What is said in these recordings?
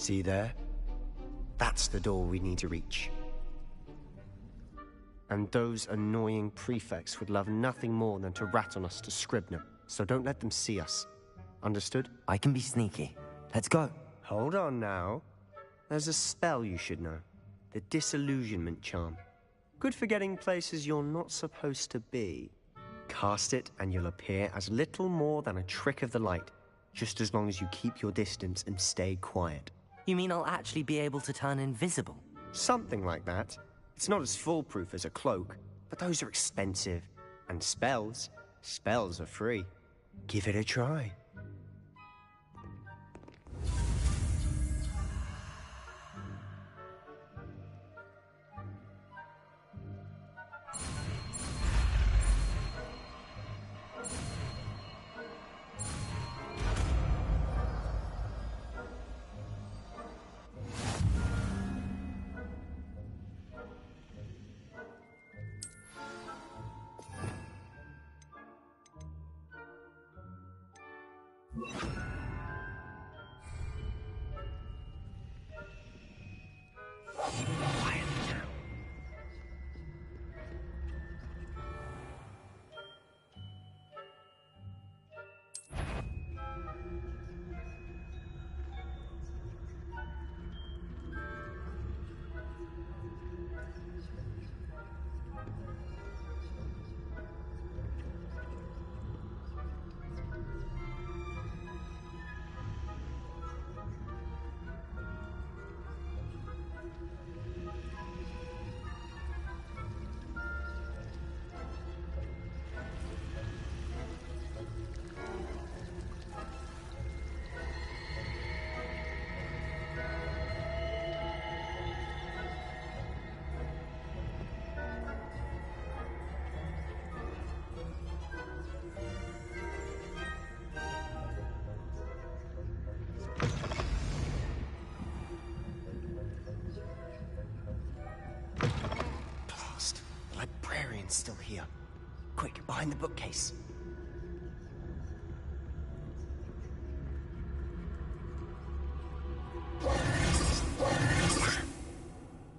See there? That's the door we need to reach. And those annoying prefects would love nothing more than to rat on us to Scribner, so don't let them see us. Understood? I can be sneaky. Let's go. Hold on now. There's a spell you should know. The Disillusionment Charm. Good for getting places you're not supposed to be. Cast it and you'll appear as little more than a trick of the light, just as long as you keep your distance and stay quiet. You mean I'll actually be able to turn invisible? Something like that. It's not as foolproof as a cloak, but those are expensive. And spells are free. Give it a try. Still here. Quick, behind the bookcase.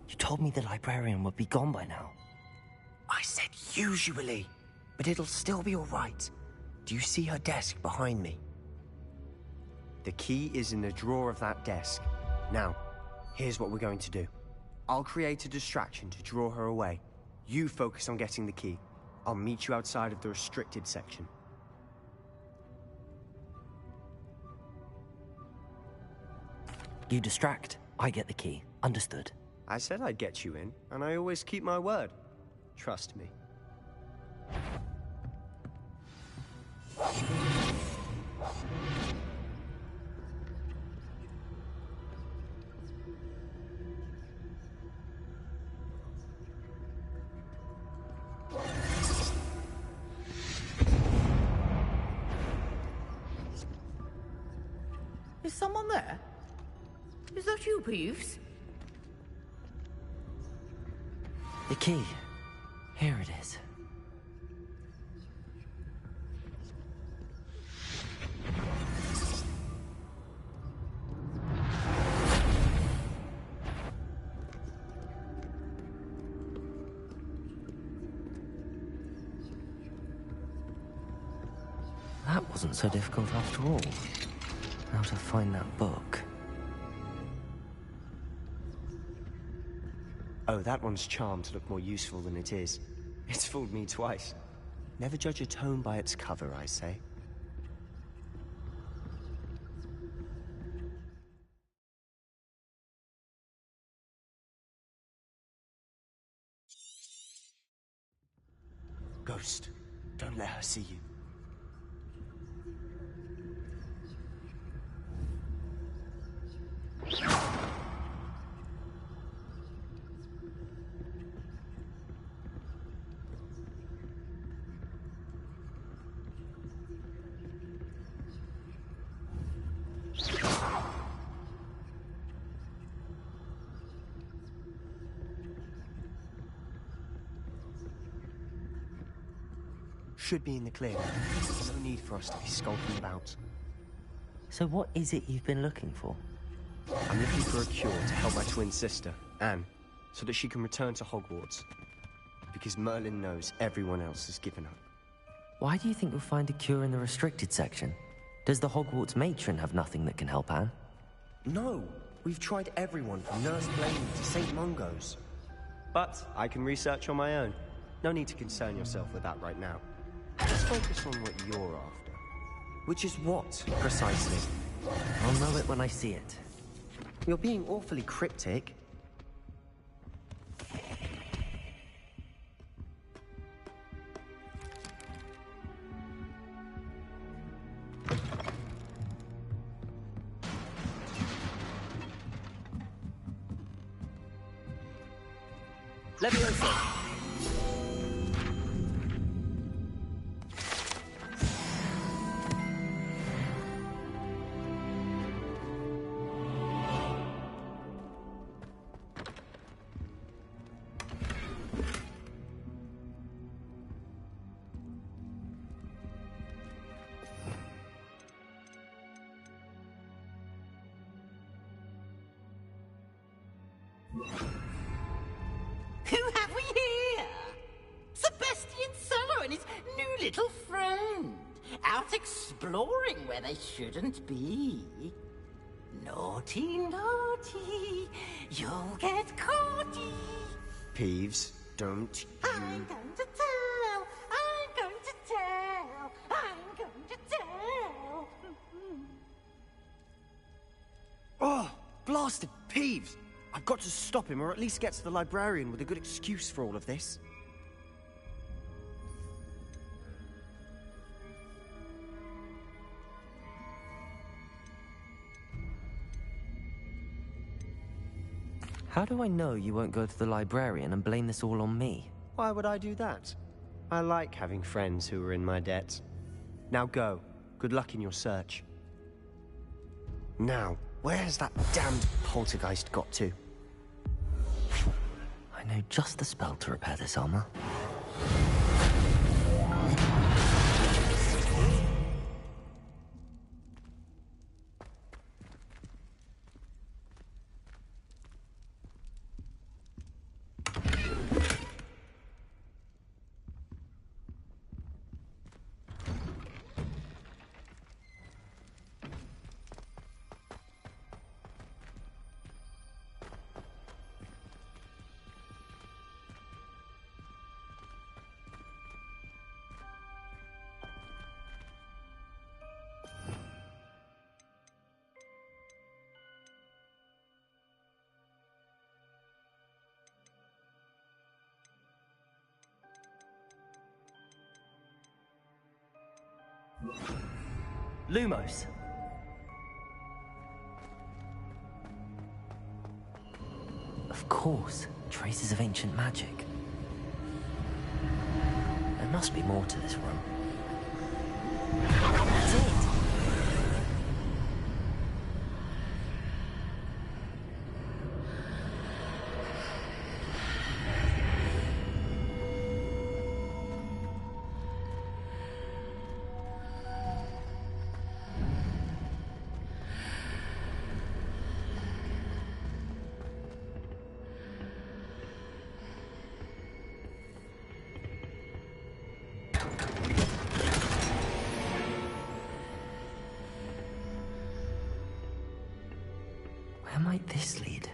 You told me the librarian would be gone by now. I said usually, but it'll still be all right. Do you see her desk behind me? The key is in the drawer of that desk. Now, here's what we're going to do. I'll create a distraction to draw her away. You focus on getting the key. I'll meet you outside of the restricted section. You distract, I get the key. Understood. I said I'd get you in, and I always keep my word. Trust me. Is someone there? Is that you, Peeves? The key. Here it is. That wasn't so difficult after all. How to find that book. Oh, that one's charmed to look more useful than it is. It's fooled me twice. Never judge a tome by its cover, I say. Ghost, don't let her see you. Should be in the clear. No need for us to be skulking about. So what is it you've been looking for? I'm looking for a cure to help my twin sister, Anne, so that she can return to Hogwarts. Because Merlin knows everyone else has given up. Why do you think you'll find a cure in the restricted section? Does the Hogwarts matron have nothing that can help Anne? No, we've tried everyone from Nurse Blaney to St. Mungo's. But I can research on my own. No need to concern yourself with that right now. Just focus on what you're after. Which is what, precisely? I'll know it when I see it. You're being awfully cryptic. Leviosa! Who have we here? Sebastian Sallow and his new little friend, out exploring where they shouldn't be. Naughty, naughty, you'll get caughty. Peeves, don't you... I'm going to tell, I'm going to tell, I'm going to tell. Oh, blasted Peeves! I've got to stop him, or at least get to the librarian with a good excuse for all of this. How do I know you won't go to the librarian and blame this all on me? Why would I do that? I like having friends who are in my debt. Now go. Good luck in your search. Now, where's that damned poltergeist got to? I know just the spell to repair this armor. Lumos. Of course, traces of ancient magic. There must be more to this room. That's it! Where might this lead?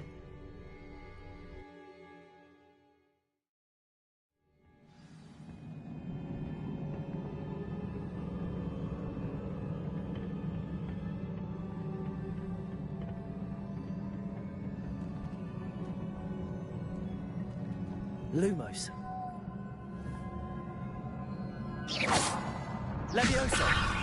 Lumos. Leviosa!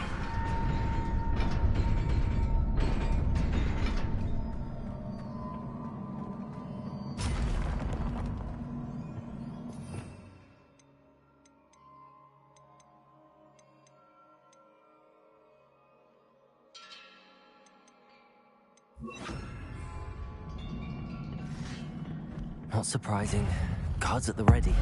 Not surprising. Guards at the ready.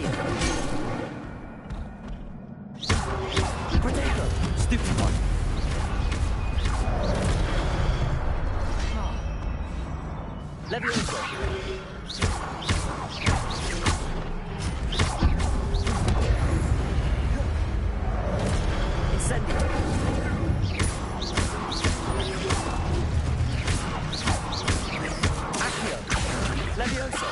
Accio. Protego. Stupid one. Levioso. Incendio. Accio. Levioso.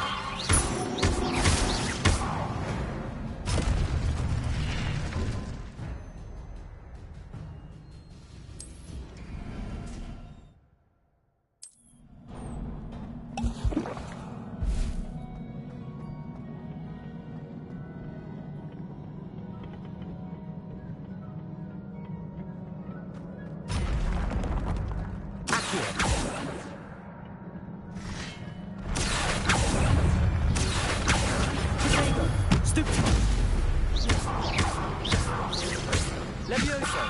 Stupid. Levioso.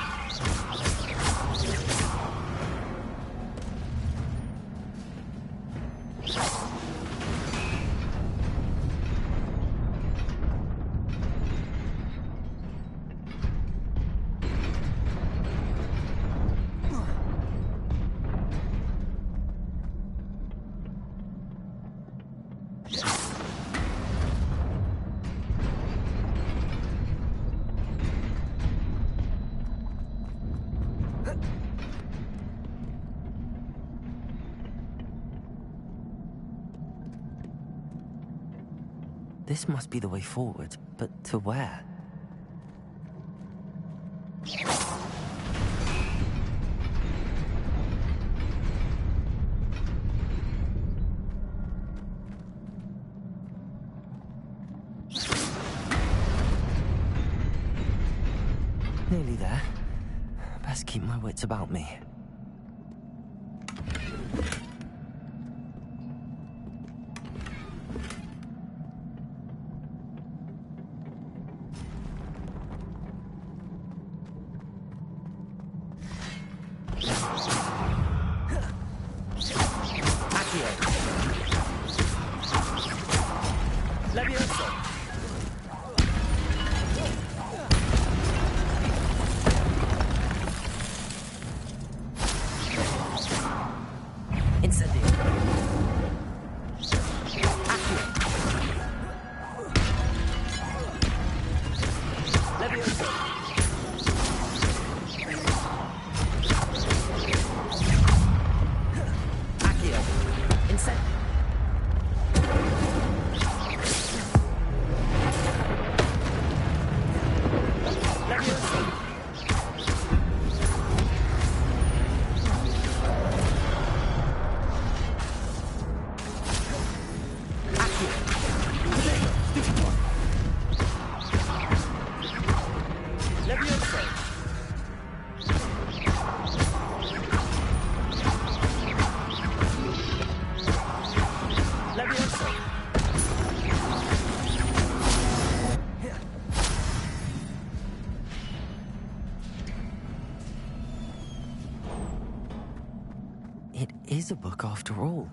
This must be the way forward, but to where? Nearly there. Best keep my wits about me. Levioso. Incendio. Accio. Levioso. Accio. Incendio. It is a book after all.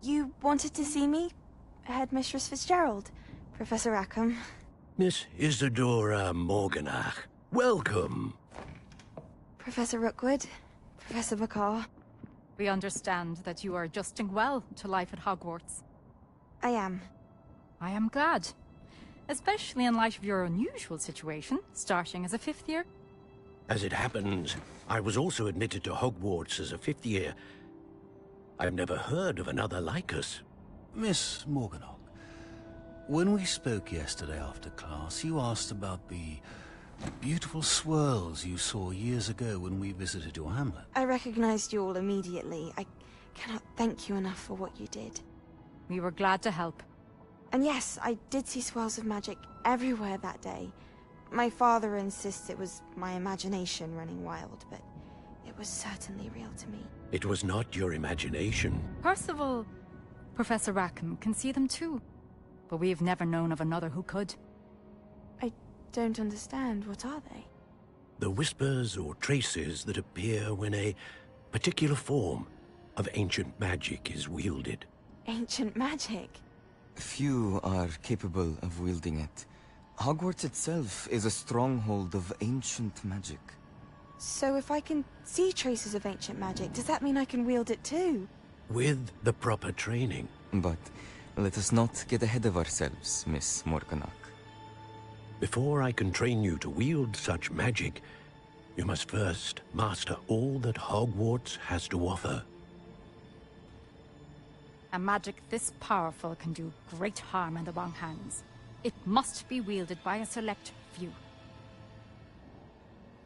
You wanted to see me? Headmistress Fitzgerald, Professor Rackham. Miss Isadora Morganach, welcome. Professor Rookwood, Professor Bakar. We understand that you are adjusting well to life at Hogwarts. I am. I am glad. Especially in light of your unusual situation, starting as a 5th year. As it happens, I was also admitted to Hogwarts as a 5th year. I've never heard of another like us. Miss Morganach, when we spoke yesterday after class, you asked about the beautiful swirls you saw years ago when we visited your hamlet. I recognized you all immediately. I cannot thank you enough for what you did. We were glad to help. And yes, I did see swirls of magic everywhere that day. My father insists it was my imagination running wild, but it was certainly real to me. It was not your imagination. Percival, Professor Rackham can see them too. But we have never known of another who could. I don't understand. What are they? The whispers or traces that appear when a particular form of ancient magic is wielded. Ancient magic? Few are capable of wielding it. Hogwarts itself is a stronghold of ancient magic. So if I can see traces of ancient magic, does that mean I can wield it too? With the proper training. But let us not get ahead of ourselves, Miss Morganach. Before I can train you to wield such magic, you must first master all that Hogwarts has to offer. A magic this powerful can do great harm in the wrong hands. It must be wielded by a select few.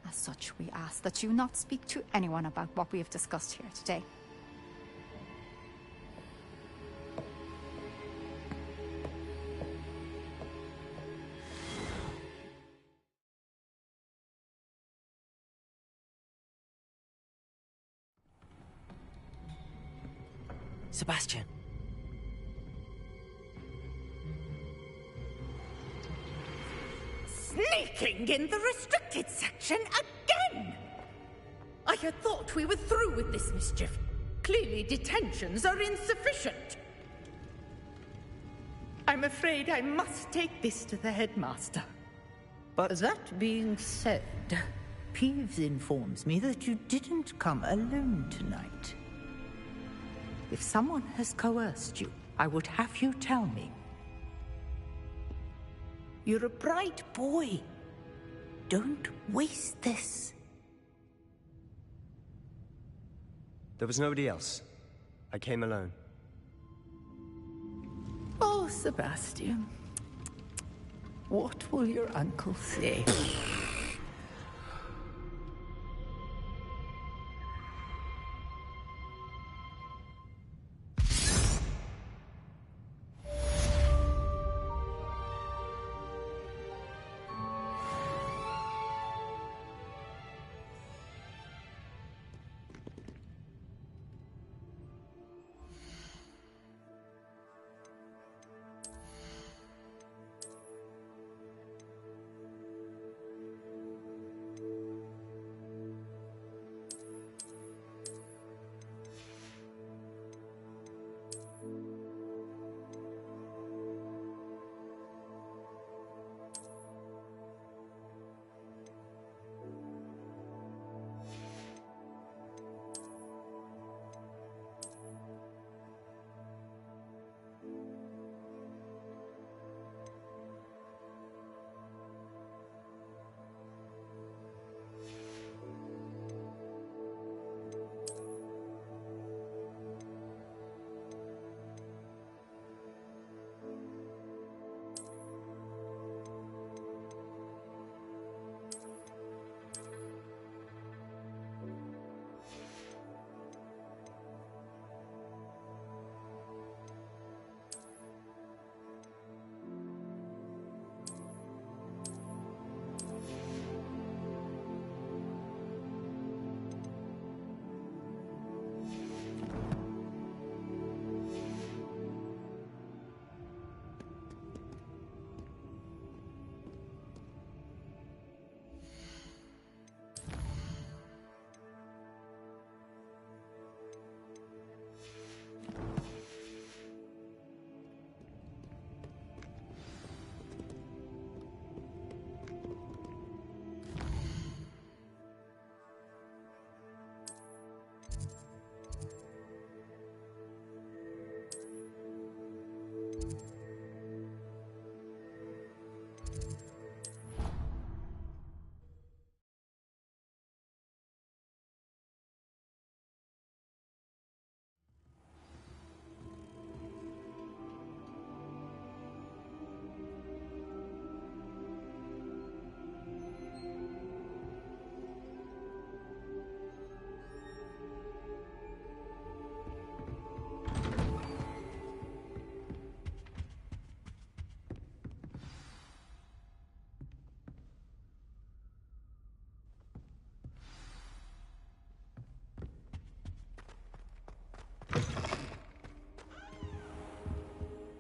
As such, we ask that you not speak to anyone about what we have discussed here today. Sebastian. Sneaking in the restricted section again! I had thought we were through with this mischief. Clearly detentions are insufficient. I'm afraid I must take this to the headmaster. But That being said, Peeves informs me that you didn't come alone tonight. If someone has coerced you, I would have you tell me. You're a bright boy. Don't waste this. there was nobody else. I came alone. Oh, Sebastian. What will your uncle say?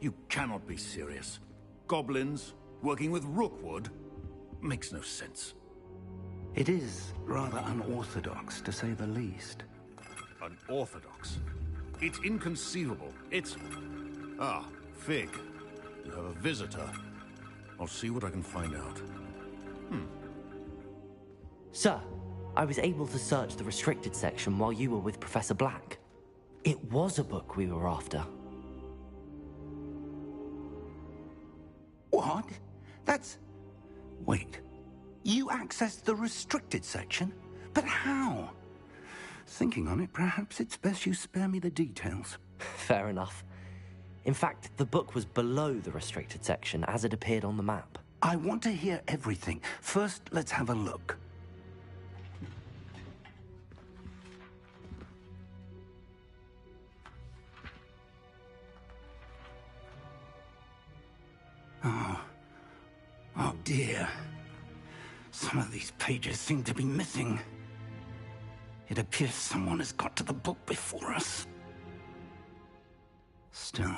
You cannot be serious. Goblins working with Rookwood? Makes no sense. It is rather unorthodox, to say the least. Unorthodox? It's inconceivable. It's... Ah, Fig. You have a visitor. I'll see what I can find out. Sir, I was able to search the restricted section while you were with Professor Black. It was a book we were after. What? That's... Wait. You accessed the restricted section? But how? Thinking on it, perhaps it's best you spare me the details. Fair enough. In fact, the book was below the restricted section as it appeared on the map. I want to hear everything. First, let's have a look. Oh dear. Some of these pages seem to be missing. It appears someone has got to the book before us. Still,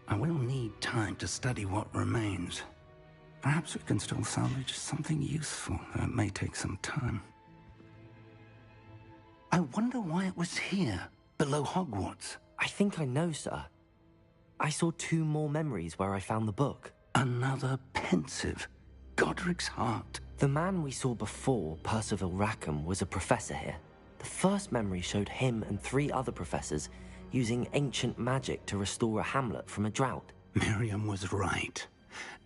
I will need time to study what remains. Perhaps we can still salvage something useful, though it may take some time. I wonder why it was here, below Hogwarts. I think I know, sir. I saw 2 more memories where I found the book. Another pensive. Godric's heart. The man we saw before, Percival Rackham, was a professor here. The first memory showed him and 3 other professors using ancient magic to restore a hamlet from a drought. Miriam was right.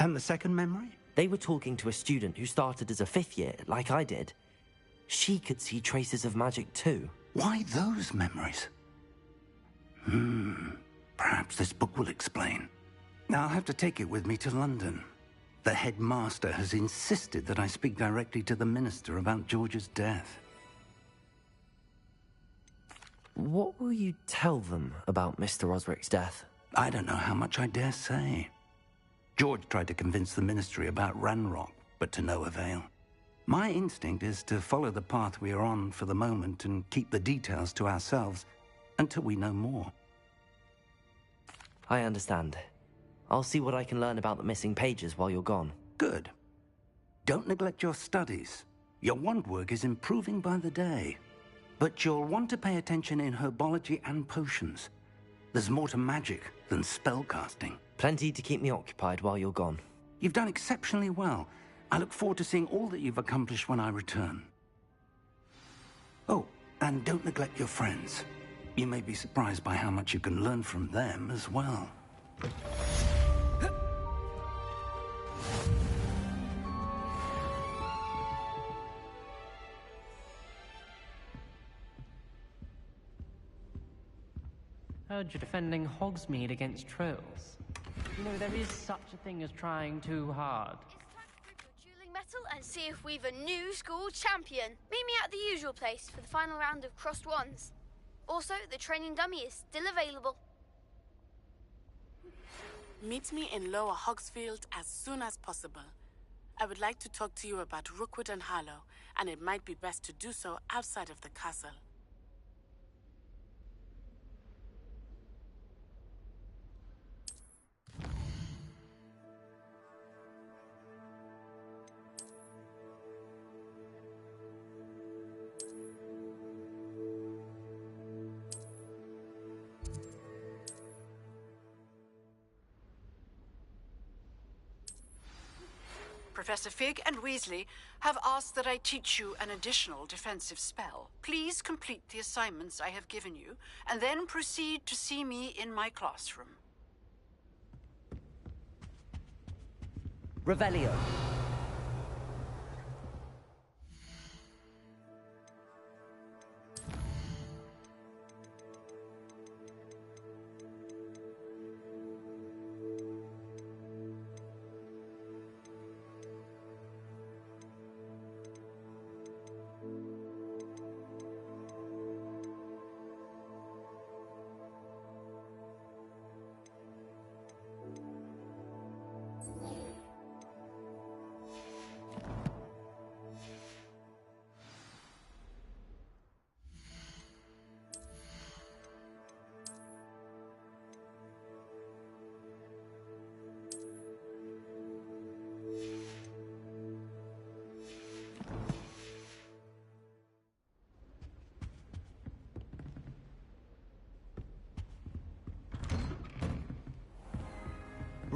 And the second memory? They were talking to a student who started as a 5th year, like I did. She could see traces of magic too. Why those memories? Perhaps this book will explain. I'll have to take it with me to London. The headmaster has insisted that I speak directly to the minister about George's death. What will you tell them about Mr. Osric's death? I don't know how much I dare say. George tried to convince the ministry about Ranrock, but to no avail. My instinct is to follow the path we are on for the moment and keep the details to ourselves until we know more. I understand. I'll see what I can learn about the missing pages while you're gone. Good. Don't neglect your studies. Your wand work is improving by the day. But you'll want to pay attention in herbology and potions. There's more to magic than spellcasting. Plenty to keep me occupied while you're gone. You've done exceptionally well. I look forward to seeing all that you've accomplished when I return. Oh, and don't neglect your friends. You may be surprised by how much you can learn from them as well. Heard you're defending Hogsmeade against trolls. You know, there is such a thing as trying too hard. It's time to group your dueling metal and see if we've a new school champion. Meet me at the usual place for the final round of crossed wands. Also, the training dummy is still available. Meet me in Lower Hogsfield as soon as possible. I would like to talk to you about Rookwood and Harlow, and it might be best to do so outside of the castle. Professor Fig and Weasley have asked that I teach you an additional defensive spell. Please complete the assignments I have given you, and then proceed to see me in my classroom. Revelio.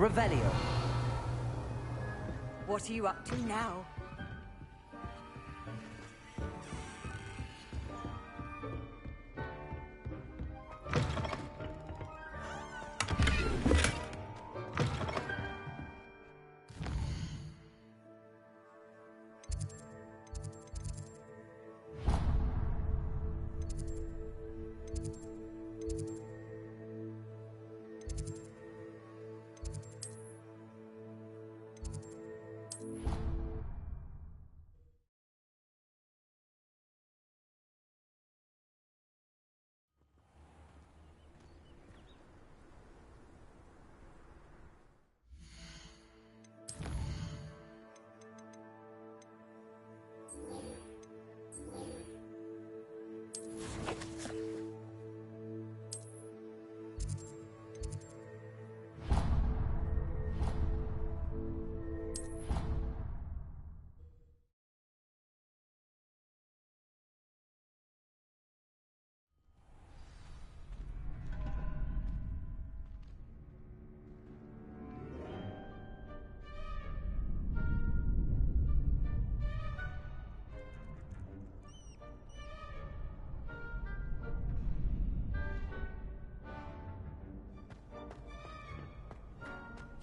Revelio. What are you up to now?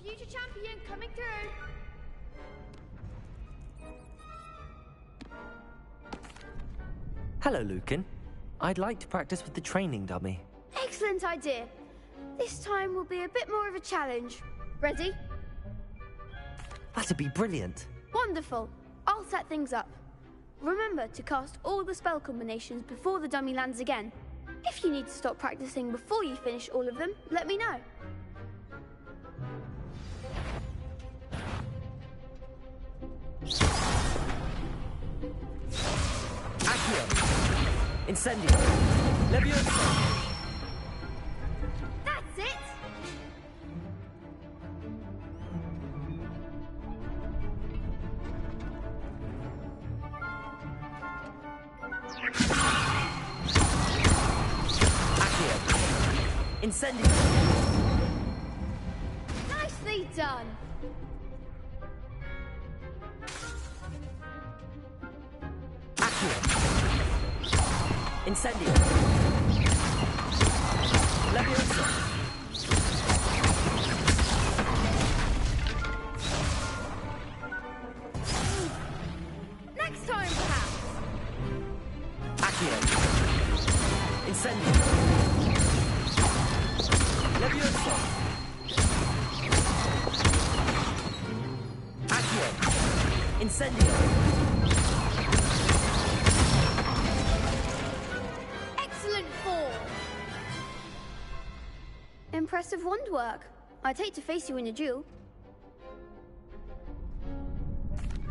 Future champion coming through. Hello, Lucan. I'd like to practice with the training dummy. Excellent idea. This time will be a bit more of a challenge. Ready? That'd be brilliant. Wonderful. I'll set things up. Remember to cast all the spell combinations before the dummy lands again. If you need to stop practicing before you finish all of them, let me know. Accio. Incendio. Leviosa. That's it! Accio. Incendio. Nicely done! Incendio. Leviosa. Next time, perhaps. Accio. Incendio. Leviosa. Accio. Incendio. Impressive wand work. I'd hate to face you in a duel.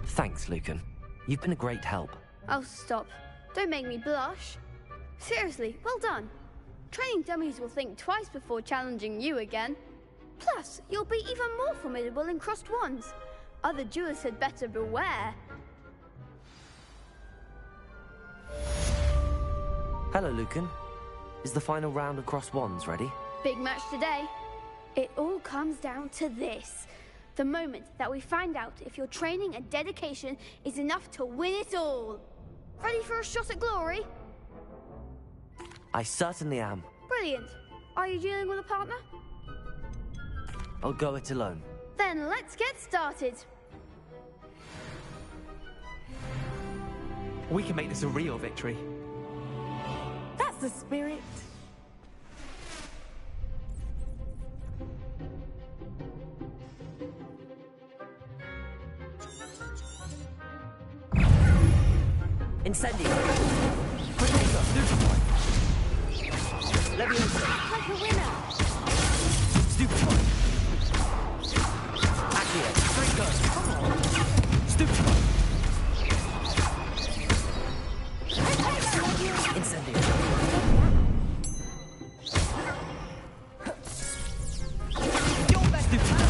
Thanks, Lucan. You've been a great help. Oh, stop. Don't make me blush. Seriously, well done. Training dummies will think twice before challenging you again. Plus, you'll be even more formidable in crossed wands. Other duelists had better beware. Hello, Lucan. Is the final round of crossed wands ready? Big match today. It all comes down to this. The moment that we find out if your training and dedication is enough to win it all. Ready for a shot at glory? I certainly am. Brilliant. Are you dealing with a partner? I'll go it alone. Then let's get started. We can make this a real victory. That's the spirit. Incendio. Protego. Stupefy. Leviosa. Like a winner. Stupefy. Accio. Draco. Stupefy. Incendio. Stupefy.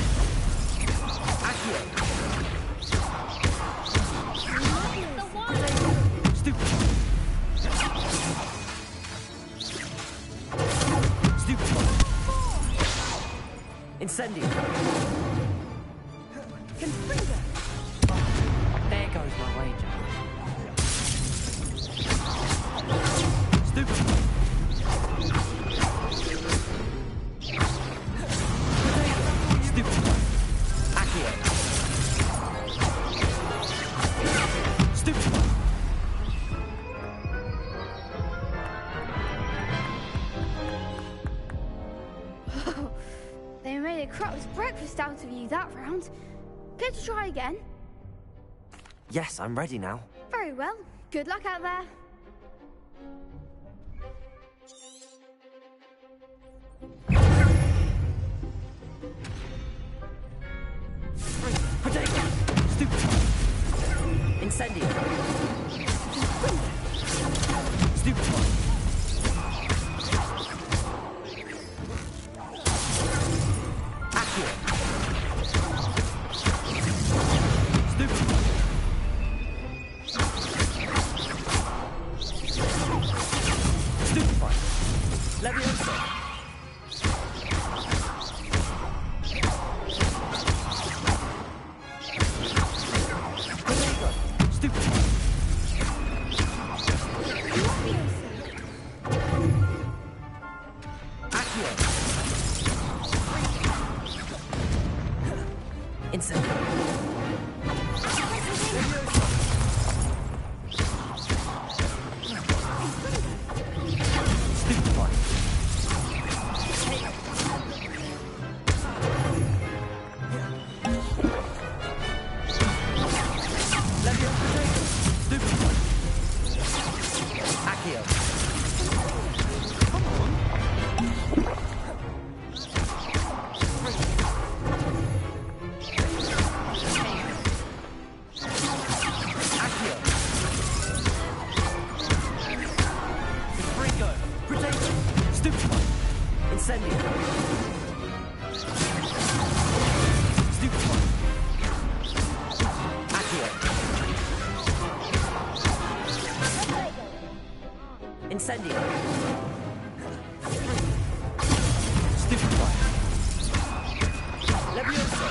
Accio. Stupefy. Incendio! Confringo! There goes my wager. Stupid! Stupid! Accio! Stupid! They made a crap's breakfast out of you that round. Care to try again? Yes, I'm ready now. Very well. Good luck out there. Potato! Stupid! Incendio! Stupid! Accio! Stupid! Stupefy! Leviosa! Potato! Stupid! Accio! Incendio! Stupefy! Accio! Accio! Fringo! Potato! Stupefy! Incendio! Stupefy! Accio! Incendio! Stupefy! Leviosa!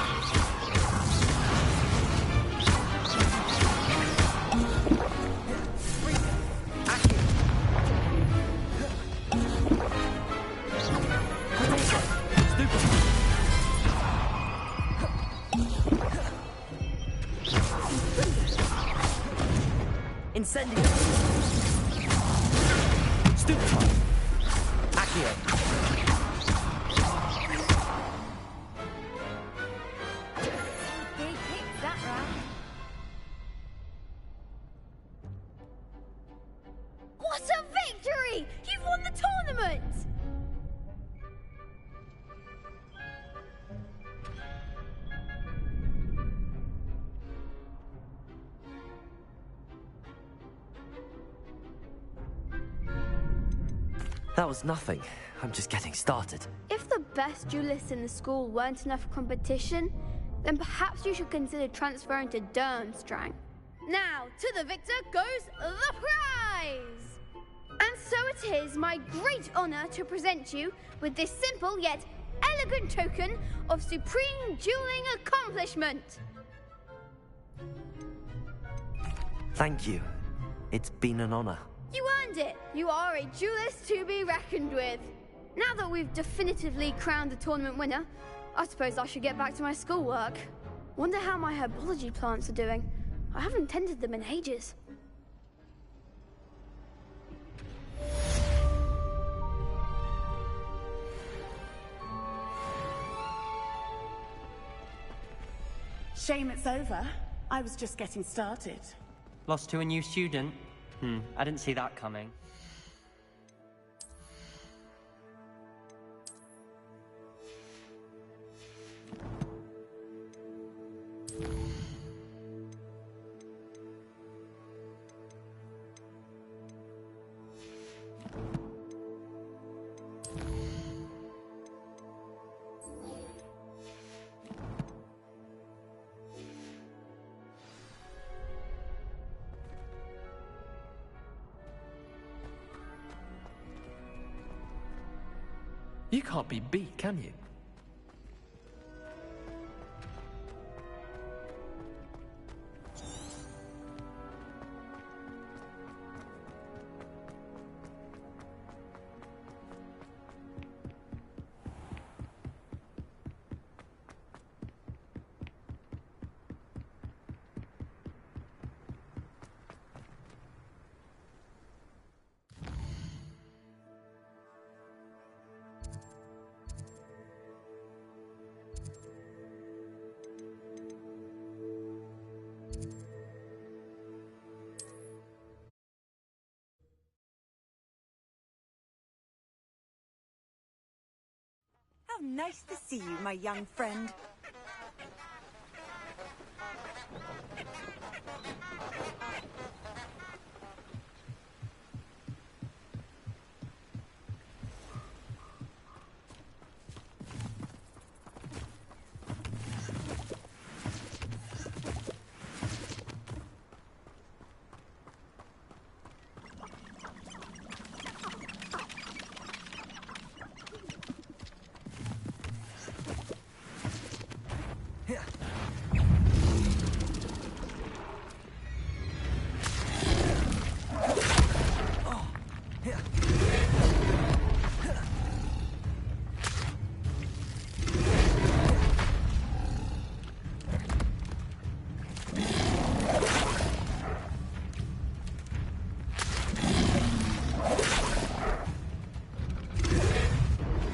Accio! Potato! Stupefy! Incendio! Stupefy! Accio! Big hits that round. What a victory! You've won the tournament! That was nothing. I'm just getting started. If the best duelists in the school weren't enough for competition, then perhaps you should consider transferring to Durmstrang. Now, to the victor goes the prize! And so it is my great honor to present you with this simple yet elegant token of supreme dueling accomplishment. Thank you. It's been an honor. You earned it! You are a duelist to be reckoned with. Now that we've definitively crowned the tournament winner, I suppose I should get back to my schoolwork. Wonder how my herbology plants are doing. I haven't tended them in ages. Shame it's over. I was just getting started. Lost to a new student? I didn't see that coming. You can't be beat, can you? How nice to see you, my young friend.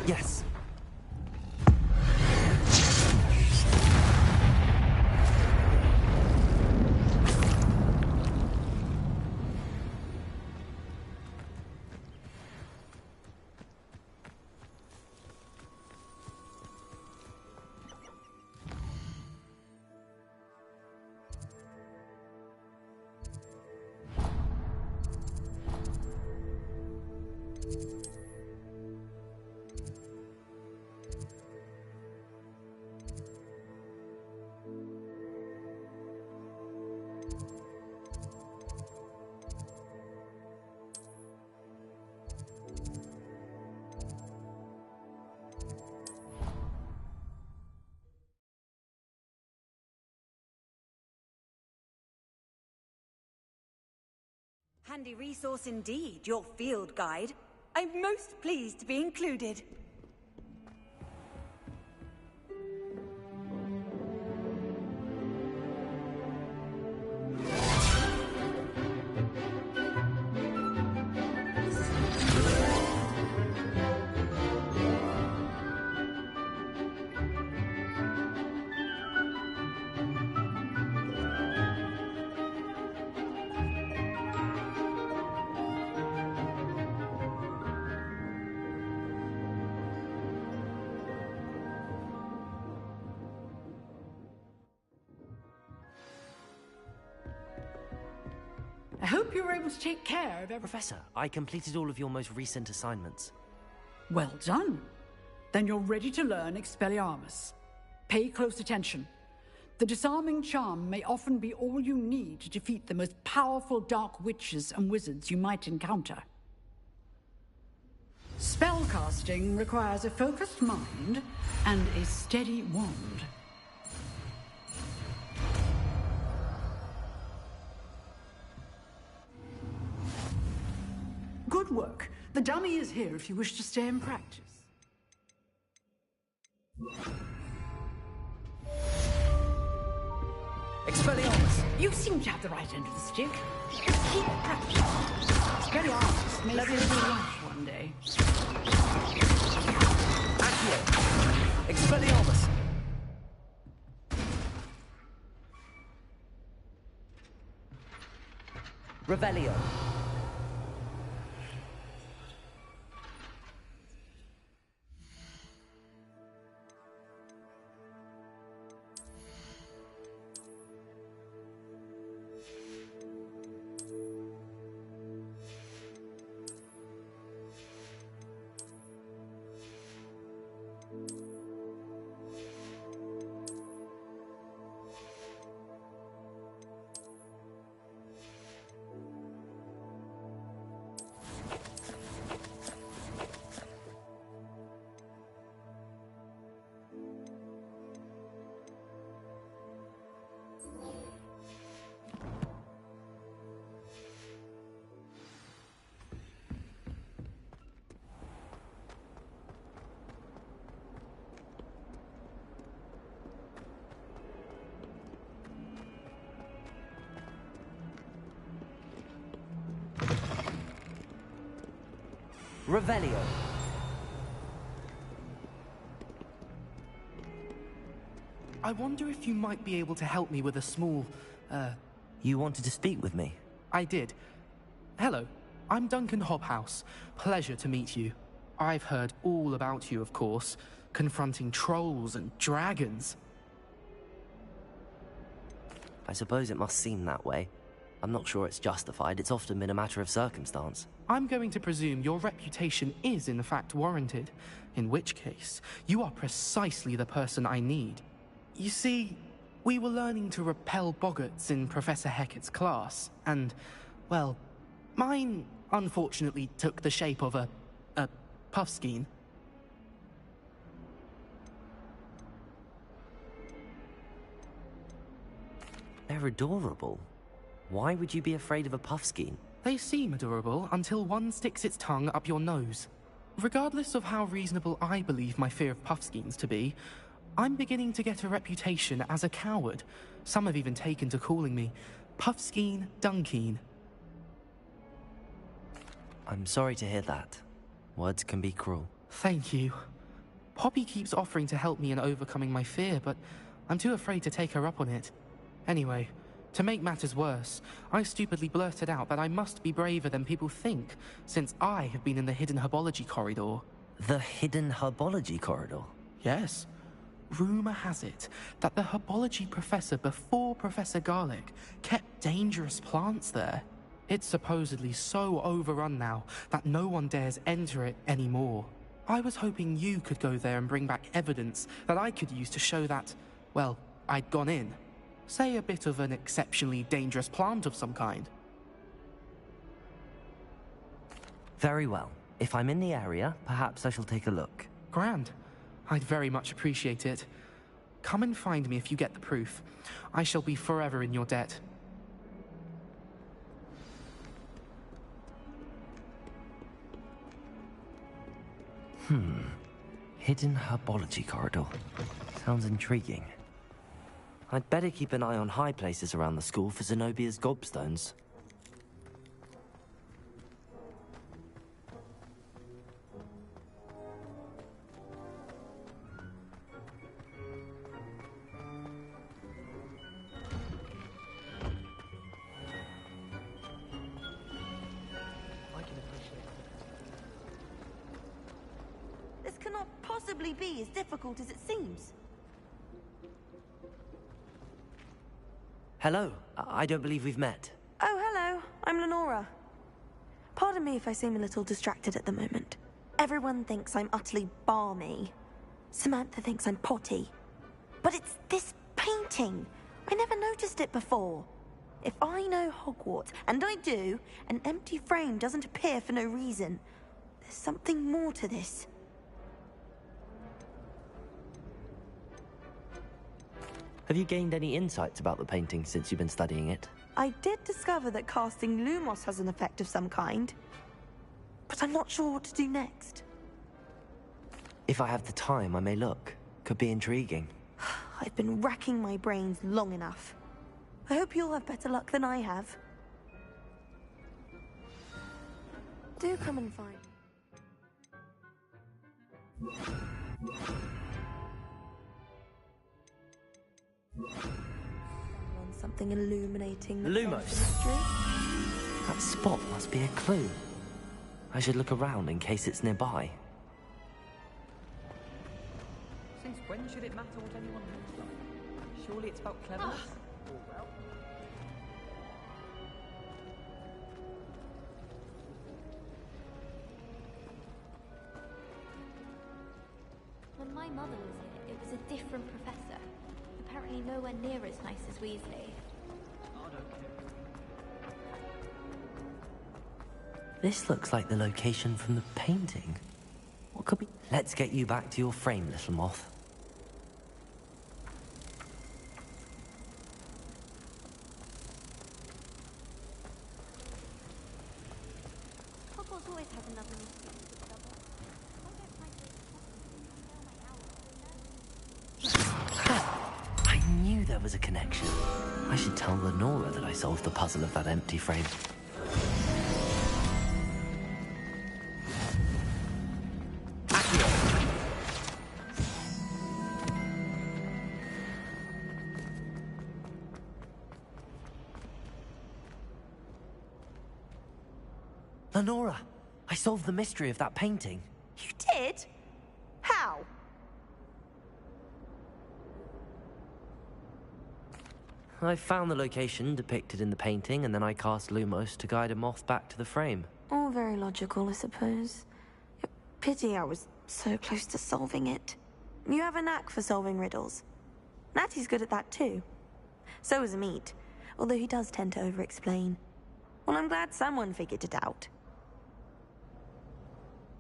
Yes. Handy resource indeed, your field guide. I'm most pleased to be included. I hope you were able to take care of everything. Professor, I completed all of your most recent assignments. Well done. Then you're ready to learn Expelliarmus. Pay close attention. The disarming charm may often be all you need to defeat the most powerful dark witches and wizards you might encounter. Spellcasting requires a focused mind and a steady wand. Good work. The dummy is here if you wish to stay and practice. Expelliarmus! You seem to have the right end of the stick. Just keep practicing. Expelliarmus may save your life one day. Accio! Expelliarmus! Revelio! Revelio. I wonder if you might be able to help me with a small, You wanted to speak with me? I did. Hello, I'm Duncan Hobhouse. Pleasure to meet you. I've heard all about you, of course. confronting trolls and dragons. I suppose it must seem that way. I'm not sure it's justified. It's often been a matter of circumstance. I'm going to presume your reputation is in fact warranted, in which case, you are precisely the person I need. You see, we were learning to repel boggarts in Professor Hecat's class, and, well, mine unfortunately took the shape of a puffskein. They're adorable. Why would you be afraid of a puffskein? They seem adorable until one sticks its tongue up your nose. Regardless of how reasonable I believe my fear of puffskeins to be, I'm beginning to get a reputation as a coward. Some have even taken to calling me Puffskein Dunkeen. I'm sorry to hear that. Words can be cruel. Thank you. Poppy keeps offering to help me in overcoming my fear, but I'm too afraid to take her up on it. Anyway, to make matters worse, I stupidly blurted out that I must be braver than people think, since I have been in the hidden herbology corridor. The hidden herbology corridor? Yes. Rumour has it that the herbology professor before Professor Garlic kept dangerous plants there. It's supposedly so overrun now that no one dares enter it anymore. I was hoping you could go there and bring back evidence that I could use to show that, well, I'd gone in. Say a bit of an exceptionally dangerous plant of some kind. Very well. If I'm in the area, perhaps I shall take a look. Grand. I'd very much appreciate it. Come and find me if you get the proof. I shall be forever in your debt. Hidden herbology corridor. Sounds intriguing. I'd better keep an eye on high places around the school for Zenobia's gobstones. This cannot possibly be as difficult as it seems. Hello. I don't believe we've met. Oh, hello. I'm Lenora. Pardon me if I seem a little distracted at the moment. Everyone thinks I'm utterly balmy. Samantha thinks I'm potty. But it's this painting. I never noticed it before. If I know Hogwarts, and I do, an empty frame doesn't appear for no reason. There's something more to this. Have you gained any insights about the painting since you've been studying it? I did discover that casting Lumos has an effect of some kind. But I'm not sure what to do next. If I have the time, I may look. Could be intriguing. I've been racking my brains long enough. I hope you'll have better luck than I have. Do come and find me. Something illuminating the Lumos. mystery. That spot must be a clue. I should look around in case it's nearby. Since when should it matter what anyone looks like? Surely it's about cleverness? Or well? When my mother was here, it was a different professor. Apparently nowhere near as nice as Weasley. This looks like the location from the painting. What could be? Let's get you back to your frame, little moth. Hogwarts always has another mystery to discover. I knew there was a connection. I should tell Lenora that I solved the puzzle of that empty frame. Lenora, I solved the mystery of that painting. You did? How? I found the location depicted in the painting, and then I cast Lumos to guide a moth back to the frame. All very logical, I suppose. Pity I was so close to solving it. You have a knack for solving riddles. Natty's good at that too. So is Amit, although he does tend to over-explain. Well, I'm glad someone figured it out.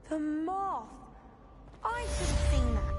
The moth! I should have seen that.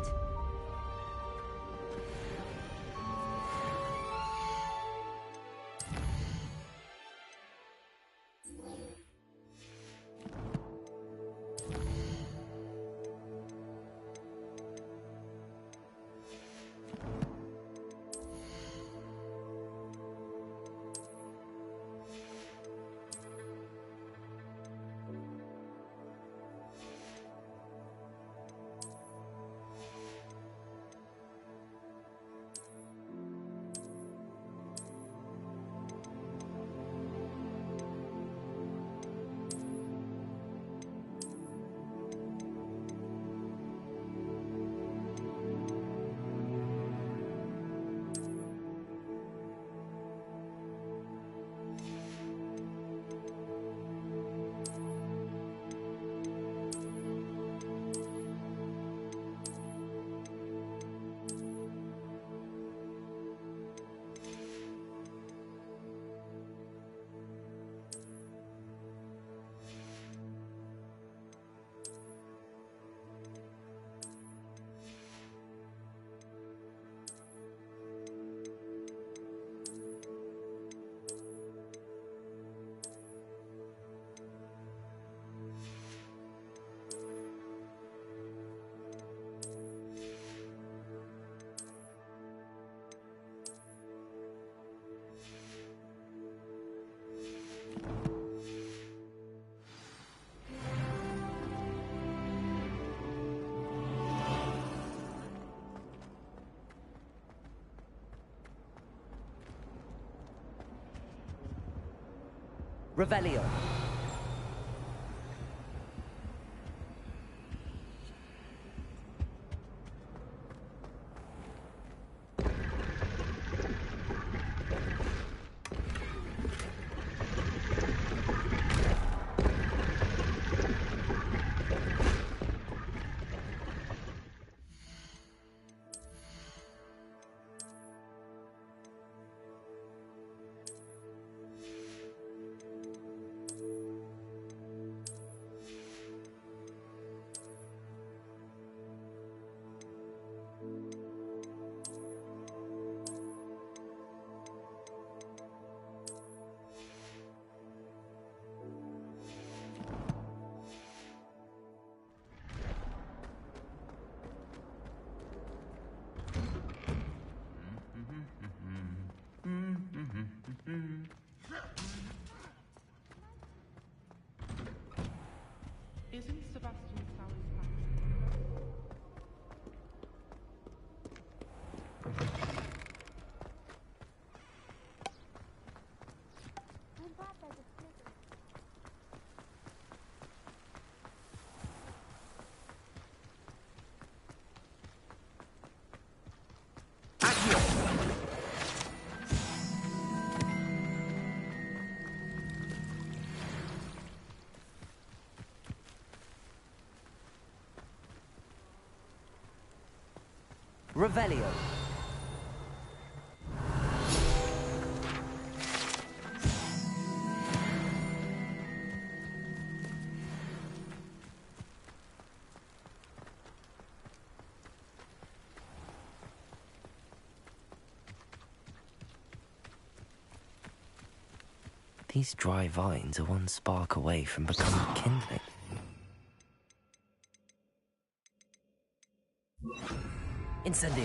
Revelio. Isn't Sebastian Sally's Revelio. These dry vines are one spark away from becoming kindling. Incendio.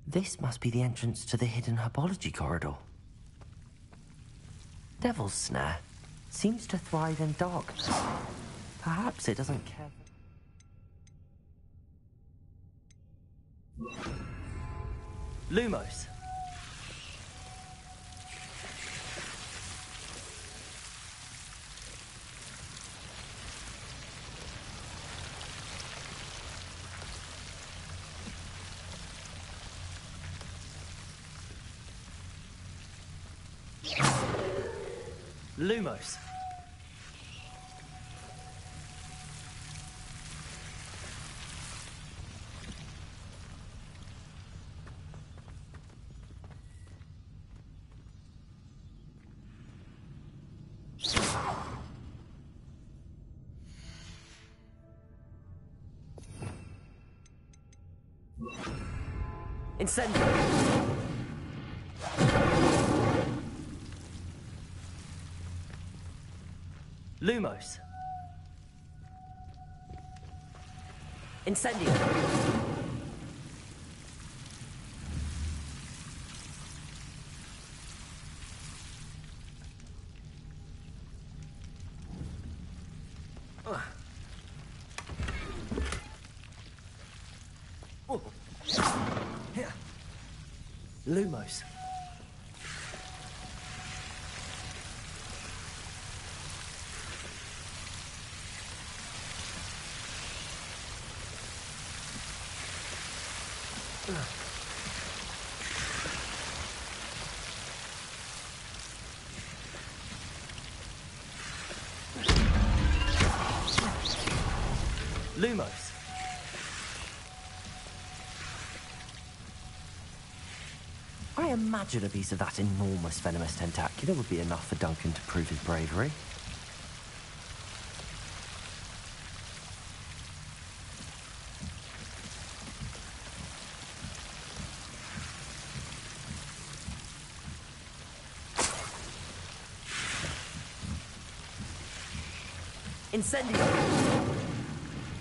This must be the entrance to the hidden herbology corridor. Devil's Snare seems to thrive in darkness. Perhaps it doesn't care. Lumos. Lumos. Incendio. Lumos. Incendio. Lumos. Lumos. I imagine a piece of that enormous venomous tentacular would be enough for Duncan to prove his bravery. Incendio!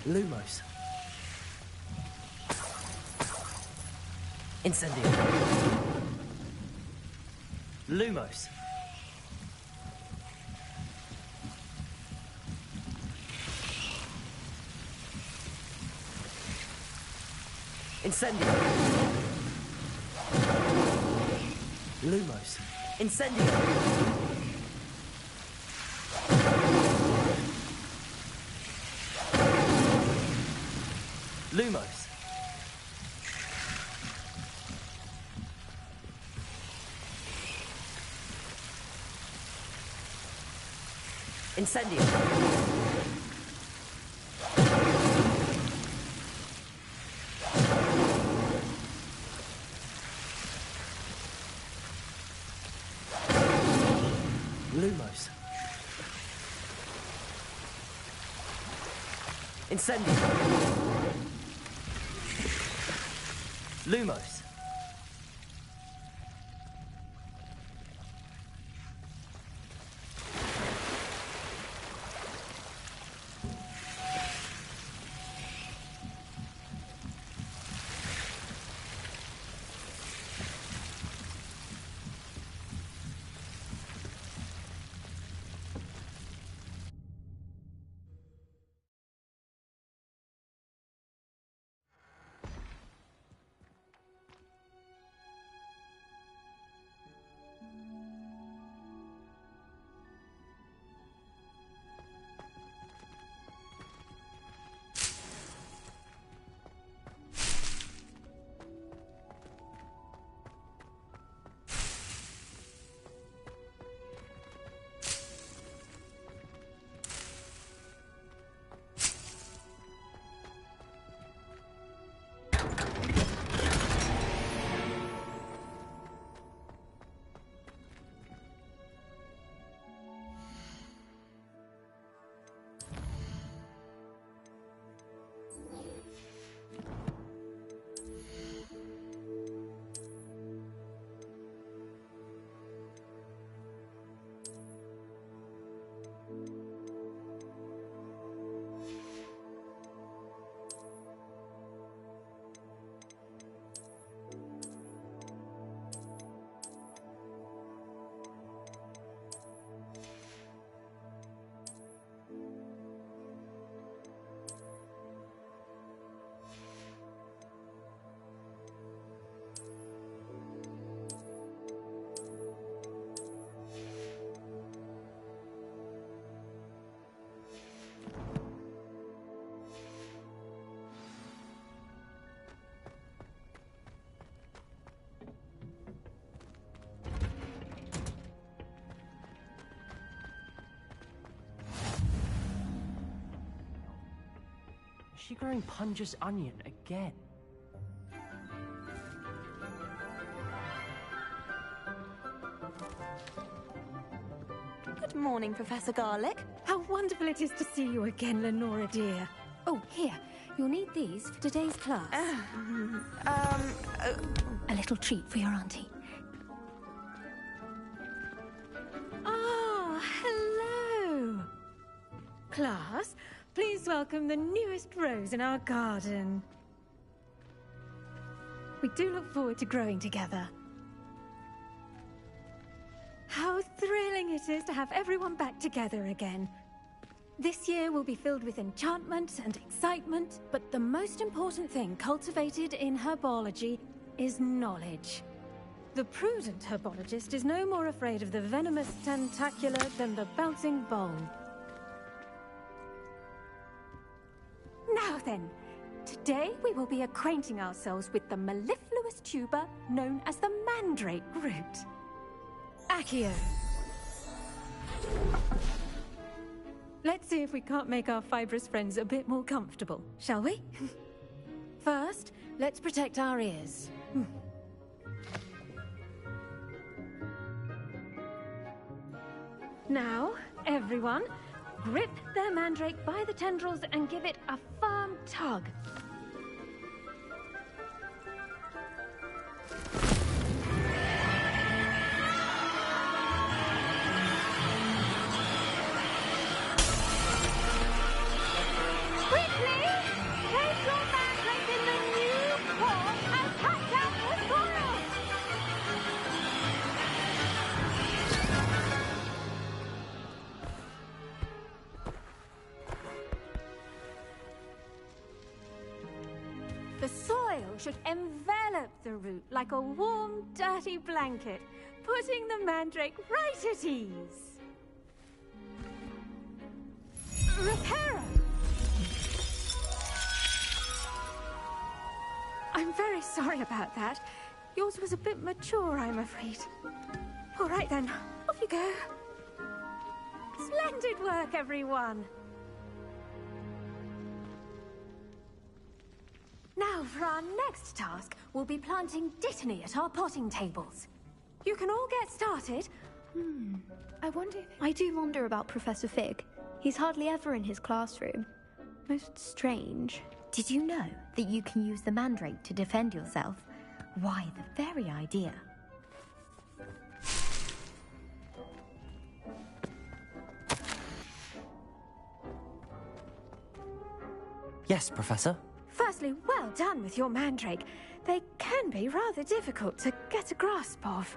Lumos. Incendio. Lumos. Incendio. Lumos. Incendio. Lumos. Incendio. Lumos. Incendio. Lumos. she growing Punja's onion again? Good morning, Professor Garlic. How wonderful it is to see you again, Lenora dear. Oh, here. You'll need these for today's class. A little treat for your auntie. Ah, hello. Class, please welcome the newest rose in our garden. We do look forward to growing together. How thrilling it is to have everyone back together again. This year will be filled with enchantment and excitement, but the most important thing cultivated in herbology is knowledge. The prudent herbologist is no more afraid of the venomous tentacula than the bouncing bowl. Now then, today we will be acquainting ourselves with the mellifluous tuber known as the mandrake root. Accio. Let's see if we can't make our fibrous friends a bit more comfortable, shall we? First, let's protect our ears. Now, everyone, grip their mandrake by the tendrils and give it a firm tug. The soil should envelop the root like a warm, dirty blanket, putting the mandrake right at ease. Reparo! I'm very sorry about that. Yours was a bit mature, I'm afraid. All right then, off you go. Splendid work, everyone. Now, for our next task, we'll be planting Dittany at our potting tables. You can all get started. I do wonder about Professor Fig. He's hardly ever in his classroom. Most strange. Did you know that you can use the mandrake to defend yourself? Why, the very idea. Yes, Professor? Firstly, well done with your mandrake. They can be rather difficult to get a grasp of.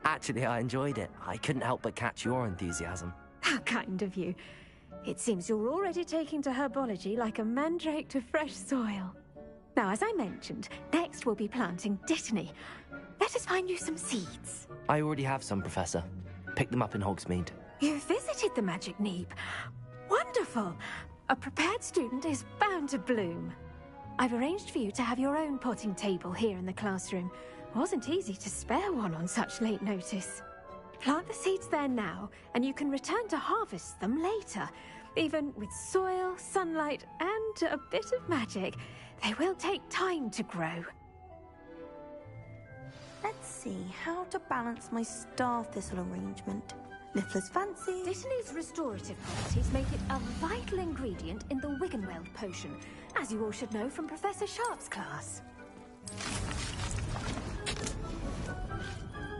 Actually, I enjoyed it. I couldn't help but catch your enthusiasm. How kind of you. It seems you're already taking to herbology like a mandrake to fresh soil. Now, as I mentioned, next we'll be planting Dittany. Let us find you some seeds. I already have some, Professor. Picked them up in Hogsmeade. You visited the Magic Neep. Wonderful. A prepared student is bound to bloom. I've arranged for you to have your own potting table here in the classroom. Wasn't easy to spare one on such late notice. Plant the seeds there now, and you can return to harvest them later. Even with soil, sunlight, and a bit of magic, they will take time to grow. Let's see how to balance my star thistle arrangement. Niffler's fancy. Dittany's restorative properties make it a vital ingredient in the Wiggenweld potion, as you all should know from Professor Sharp's class.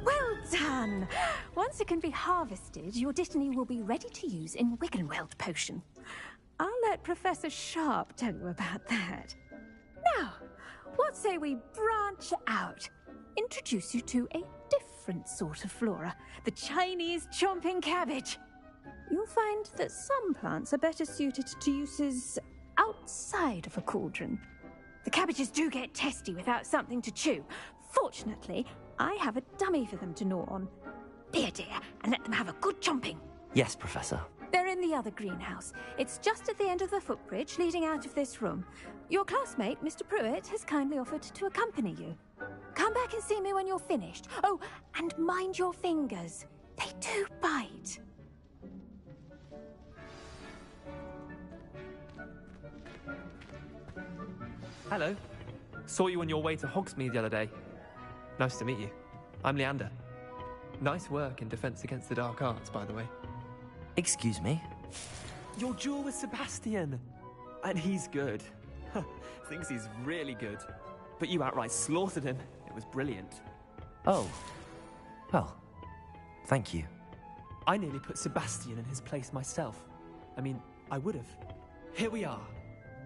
Well done! Once it can be harvested, your Dittany will be ready to use in Wiggenweld potion. I'll let Professor Sharp tell you about that. Now, what say we branch out? Introduce you to a different sort of flora, the Chinese chomping cabbage. You'll find that some plants are better suited to uses outside of a cauldron. The cabbages do get testy without something to chew. Fortunately, I have a dummy for them to gnaw on. Here, dear, and let them have a good chomping. Yes, Professor. They're in the other greenhouse. It's just at the end of the footbridge leading out of this room. Your classmate, Mr. Pruitt, has kindly offered to accompany you. Come back and see me when you're finished. Oh, and mind your fingers. They do bite. Hello. Saw you on your way to Hogsmeade the other day. Nice to meet you. I'm Leander. Nice work in Defense Against the Dark Arts, by the way. Excuse me? Your duel with Sebastian! And he's good. Thinks he's really good. But you outright slaughtered him. It was brilliant. Oh. Well, thank you. I nearly put Sebastian in his place myself. I mean, I would have. Here we are.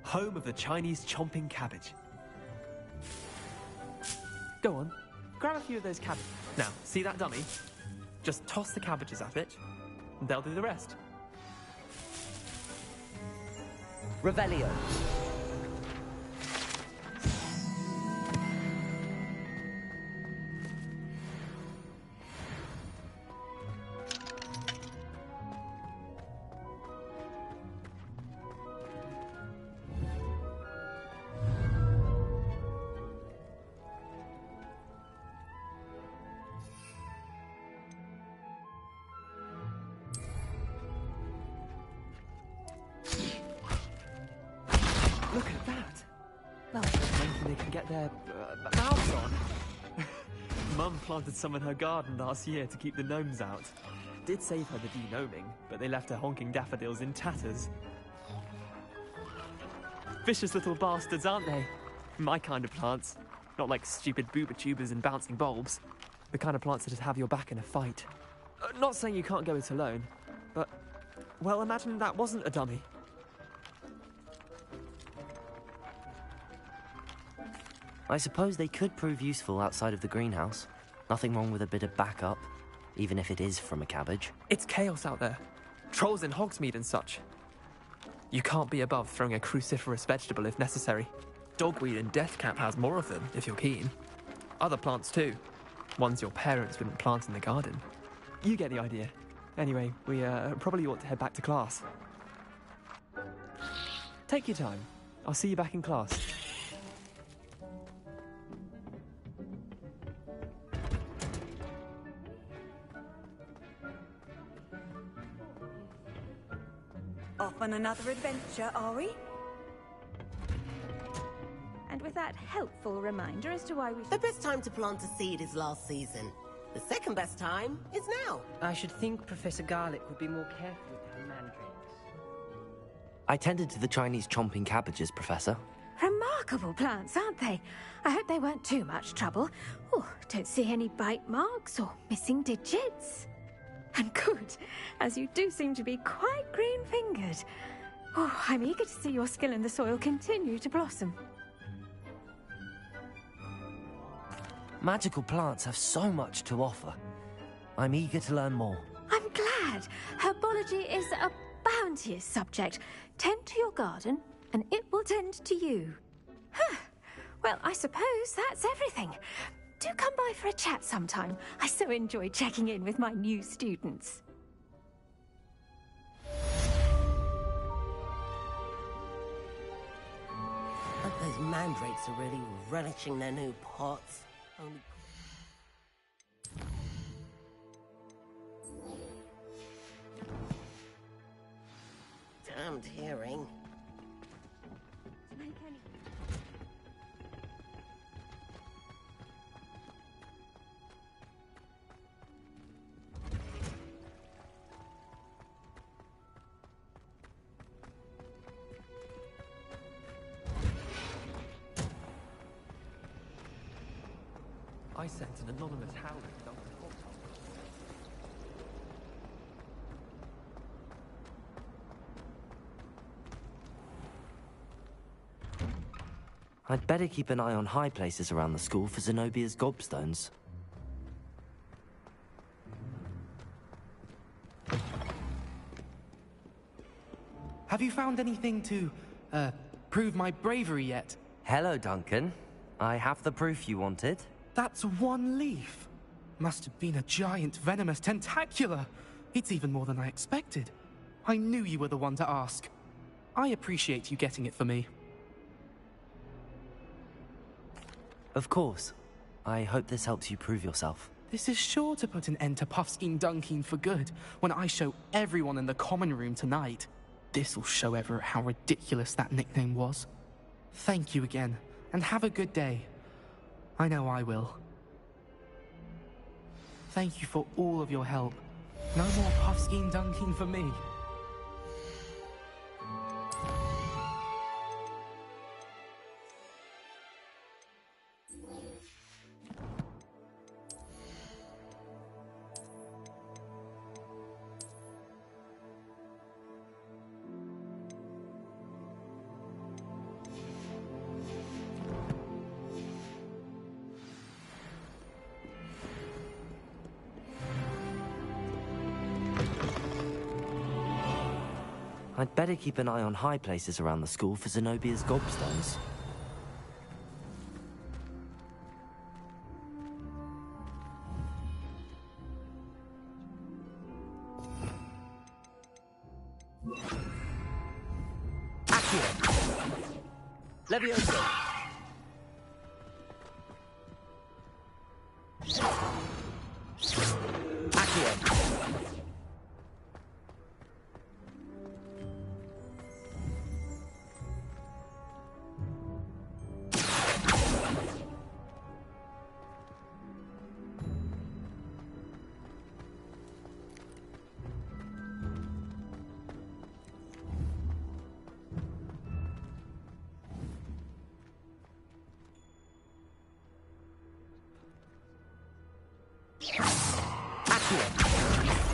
Home of the Chinese chomping cabbage. Go on. Grab a few of those cabbages. Now, see that dummy? Just toss the cabbages at it, and they'll do the rest. Revelio. Look at that! Now when they can get their mouths on. Mum planted some in her garden last year to keep the gnomes out. Did save her the de-gnoming, but they left her honking daffodils in tatters. Vicious little bastards, aren't they? My kind of plants. Not like stupid booba tubers and bouncing bulbs. The kind of plants that'd have your back in a fight. Not saying you can't go it alone, but, well, imagine that wasn't a dummy. I suppose they could prove useful outside of the greenhouse. Nothing wrong with a bit of backup, even if it is from a cabbage. It's chaos out there. Trolls in Hogsmeade and such. You can't be above throwing a cruciferous vegetable if necessary. Dogweed and deathcap has more of them, if you're keen. Other plants too. Ones your parents wouldn't plant in the garden. You get the idea. Anyway, we probably ought to head back to class. Take your time. I'll see you back in class. Off on another adventure, are we? And with that helpful reminder as to why we The best time to plant a seed is last season. The second best time is now. I should think Professor Garlic would be more careful with her mandrakes. I tended to the Chinese chomping cabbages, Professor. Remarkable plants, aren't they? I hope they weren't too much trouble. Oh, don't see any bite marks or missing digits. And good, as you do seem to be quite green-fingered. Oh, I'm eager to see your skill in the soil continue to blossom. Magical plants have so much to offer. I'm eager to learn more. I'm glad. Herbology is a bounteous subject. Tend to your garden, and it will tend to you. Huh. Well, I suppose that's everything. Do come by for a chat sometime. I so enjoy checking in with my new students. But those mandrakes are really relishing their new pots. Only... Damned hearing. I sent an anonymous howler to Dr. I'd better keep an eye on high places around the school for Zenobia's gobstones. Have you found anything to, prove my bravery yet? Hello, Duncan. I have the proof you wanted. That's one leaf. Must have been a giant venomous tentacula. It's even more than I expected. I knew you were the one to ask. I appreciate you getting it for me. Of course. I hope this helps you prove yourself. This is sure to put an end to Puffskein Dunkeen for good when I show everyone in the common room tonight. This'll show Everett how ridiculous that nickname was. Thank you again. And have a good day. I know I will. Thank you for all of your help. No more puffskein dunking for me. I'd better keep an eye on high places around the school for Zenobia's gobstones. Accio! Levioso! Accio!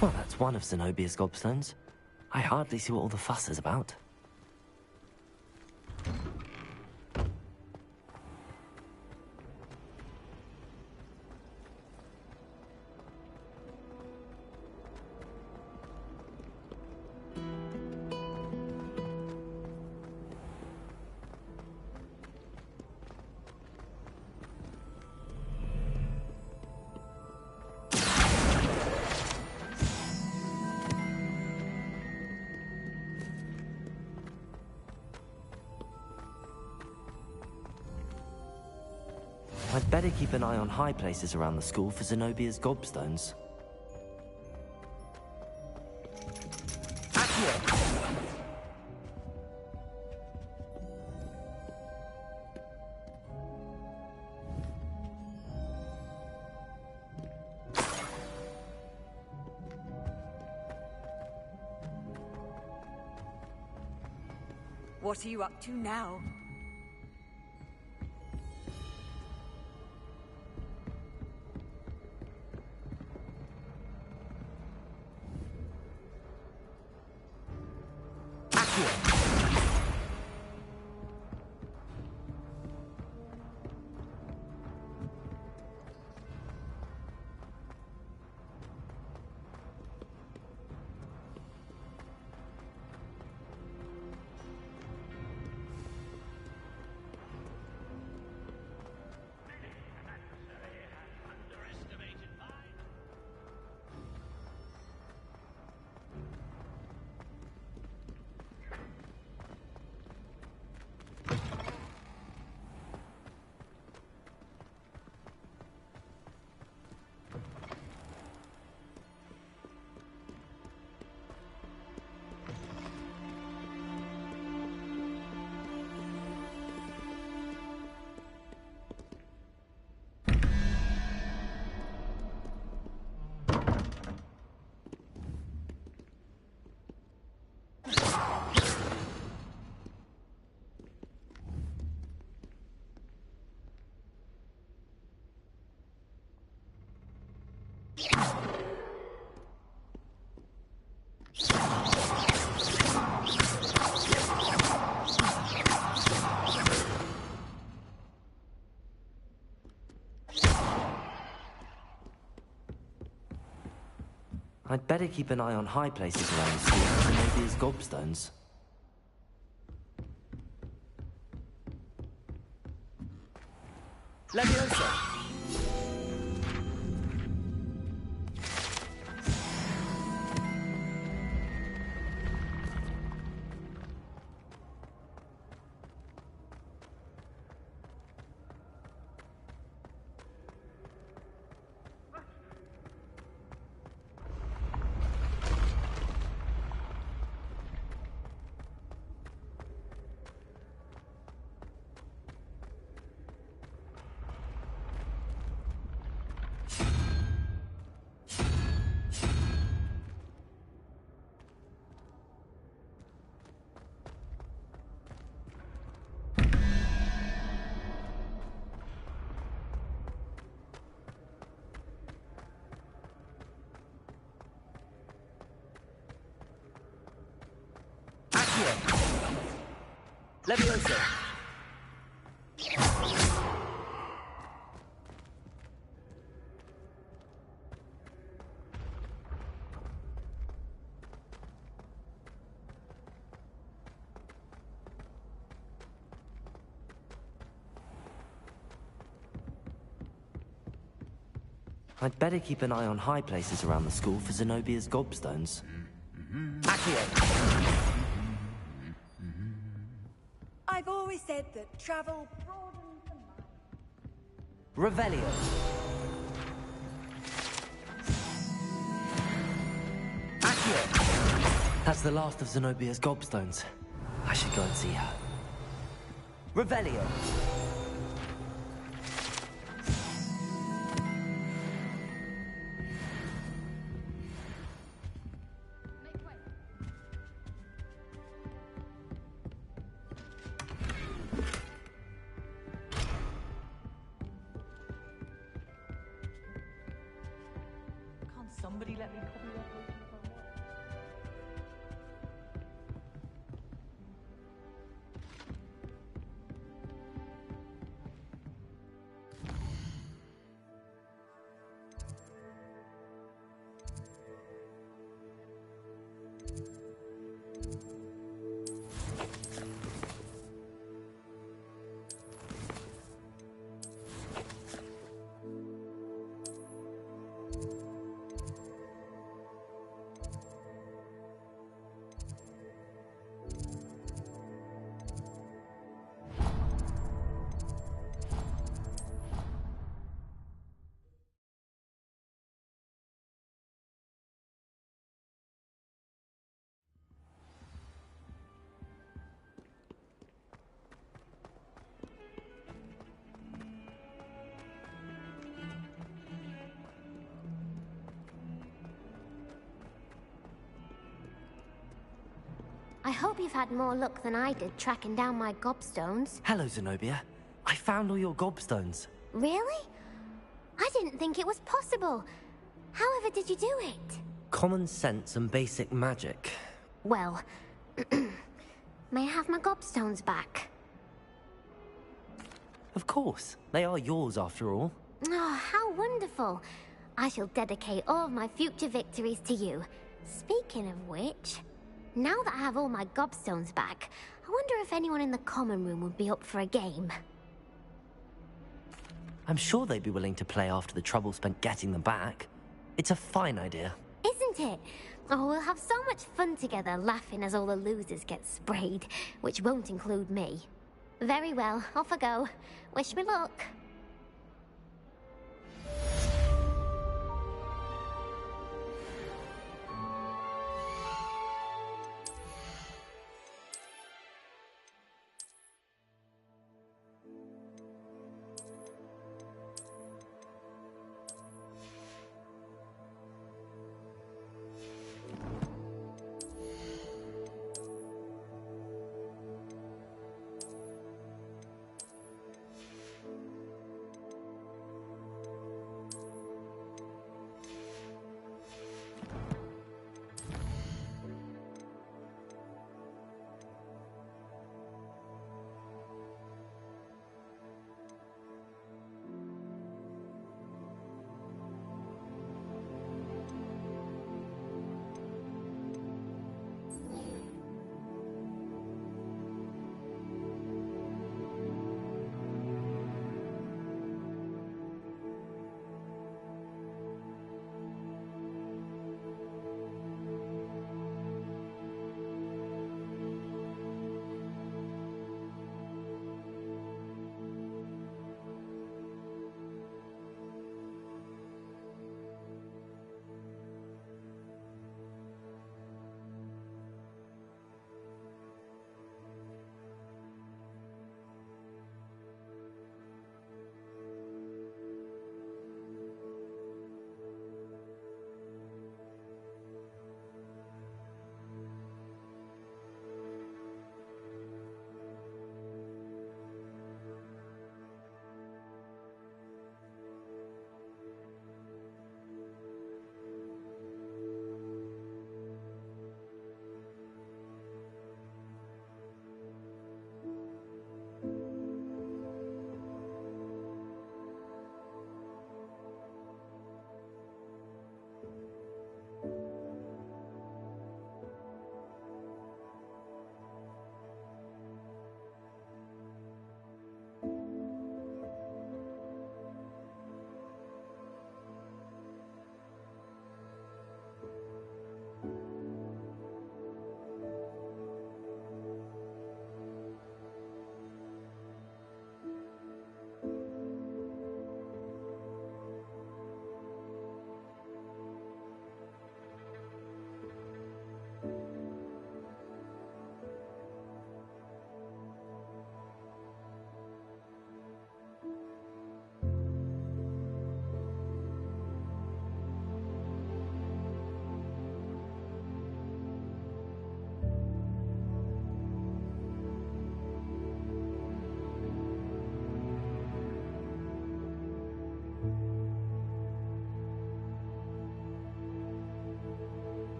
Well, that's one of Zenobia's gobstones. I hardly see what all the fuss is about. I'd better keep an eye on high places around the school for Zenobia's gobstones. What are you up to now? I'd better keep an eye on high places around the school for Zenobia's gobstones. Levioso! Levioso! I'd better keep an eye on high places around the school for Zenobia's gobstones. Accio! I've always said that travel broadens the mind. Revelio! Accio! That's the last of Zenobia's gobstones. I should go and see her. Revelio! Somebody let me copy that potion if I want. I hope you've had more luck than I did tracking down my gobstones. Hello, Zenobia. I found all your gobstones. Really? I didn't think it was possible. However did you do it? Common sense and basic magic. Well, may I have my gobstones back? Of course. They are yours after all. Oh, how wonderful. I shall dedicate all of my future victories to you. Speaking of which, now that I have all my gobstones back, I wonder if anyone in the common room would be up for a game. I'm sure they'd be willing to play after the trouble spent getting them back. It's a fine idea. Isn't it? Oh, we'll have so much fun together, laughing as all the losers get sprayed, which won't include me. Very well, off I go. Wish me luck.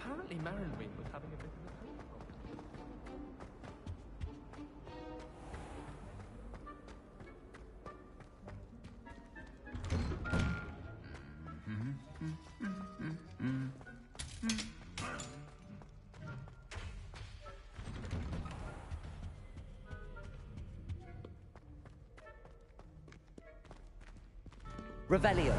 Apparently Marinween was having a bit of a cold problem. Revelio.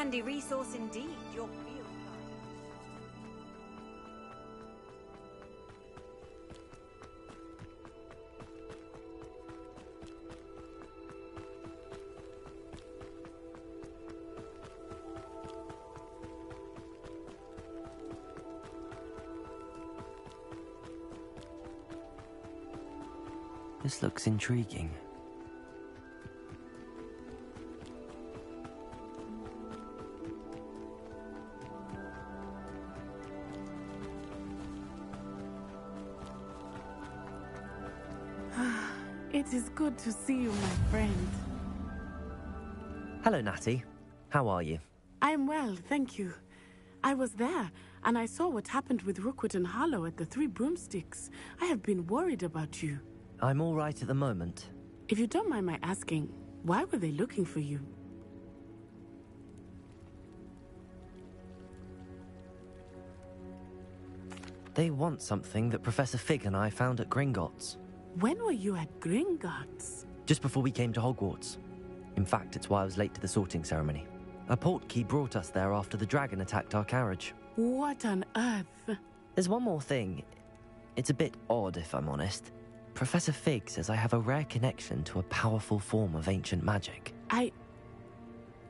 Handy resource indeed, your field This looks intriguing. It is good to see you, my friend. Hello, Natty. How are you? I'm well, thank you. I was there, and I saw what happened with Rookwood and Harlow at the Three Broomsticks. I have been worried about you. I'm all right at the moment. If you don't mind my asking, why were they looking for you? They want something that Professor Fig and I found at Gringotts. When were you at Gringotts? Just before we came to Hogwarts. In fact, it's why I was late to the sorting ceremony. A portkey brought us there after the dragon attacked our carriage. What on earth? There's one more thing. It's a bit odd, if I'm honest. Professor Fig says I have a rare connection to a powerful form of ancient magic.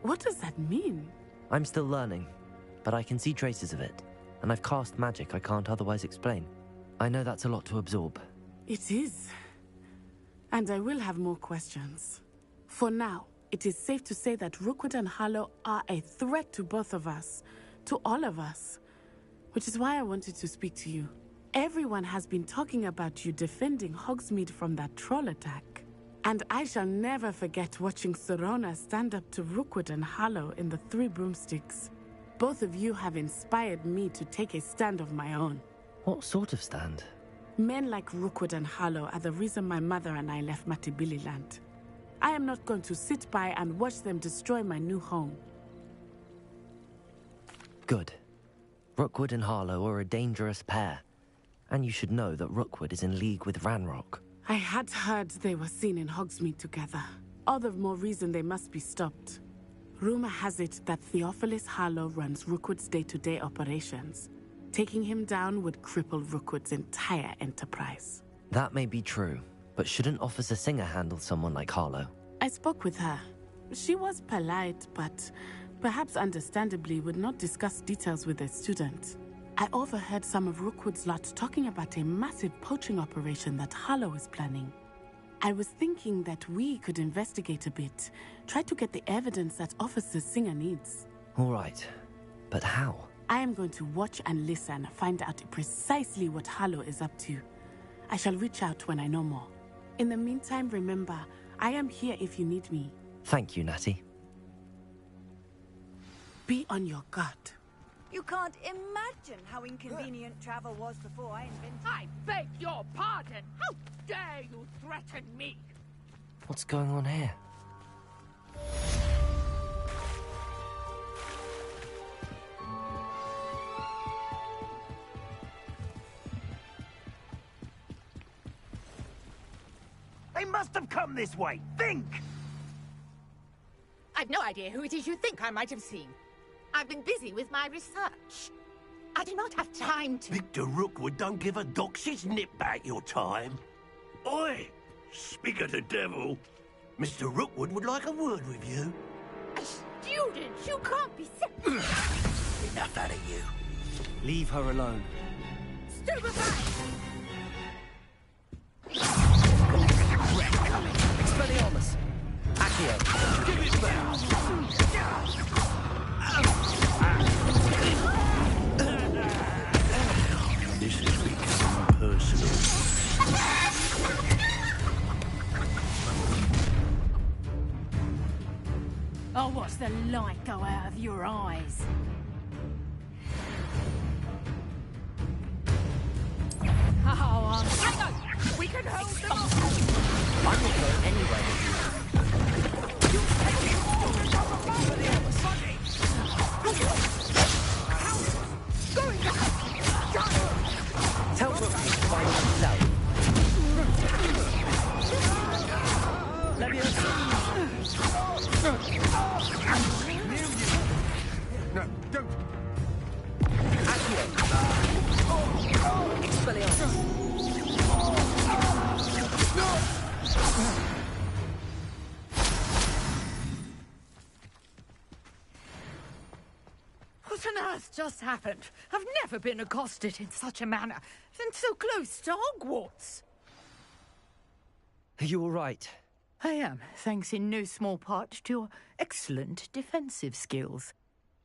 What does that mean? I'm still learning, but I can see traces of it, and I've cast magic I can't otherwise explain. I know that's a lot to absorb. It is. And I will have more questions. For now, it is safe to say that Rookwood and Harlow are a threat to both of us, to all of us. Which is why I wanted to speak to you. Everyone has been talking about you defending Hogsmeade from that troll attack. And I shall never forget watching Serona stand up to Rookwood and Harlow in the Three Broomsticks. Both of you have inspired me to take a stand of my own. What sort of stand? Men like Rookwood and Harlow are the reason my mother and I left Matibili land. I am not going to sit by and watch them destroy my new home. Good. Rookwood and Harlow are a dangerous pair. And you should know that Rookwood is in league with Ranrock. I had heard they were seen in Hogsmeade together. All the more reason they must be stopped. Rumor has it that Theophilus Harlow runs Rookwood's day-to-day operations. Taking him down would cripple Rookwood's entire enterprise. That may be true, but shouldn't Officer Singer handle someone like Harlow? I spoke with her. She was polite, but perhaps understandably would not discuss details with a student. I overheard some of Rookwood's lot talking about a massive poaching operation that Harlow is planning. I was thinking that we could investigate a bit, try to get the evidence that Officer Singer needs. All right, but how? I am going to watch and listen, find out precisely what Harlow is up to. I shall reach out when I know more. In the meantime, remember, I am here if you need me. Thank you, Natty. Be on your guard. You can't imagine how inconvenient travel was before I invented it. I beg your pardon. How dare you threaten me? What's going on here? They must have come this way. Think! I've no idea who it is you think I might have seen. I've been busy with my research. I do not have time to... Victor Rookwood don't give a doxy's nip back your time. Oi! Speak of the devil. Mr. Rookwood would like a word with you. A student? You can't be serious. Enough out of you. Leave her alone. Stupefy! Expelliarmus! Accio! Give it back! This is becoming personal. I'll watch the light go out of your eyes. Oh, hang on! We can hold them off! I'm not going anywhere with you. Tell Brooklyn to find himself. No, don't. Accio! Expelliarmus! What on earth just happened? I've never been accosted in such a manner, and so close to Hogwarts. Are you all right? I am, thanks in no small part to your excellent defensive skills.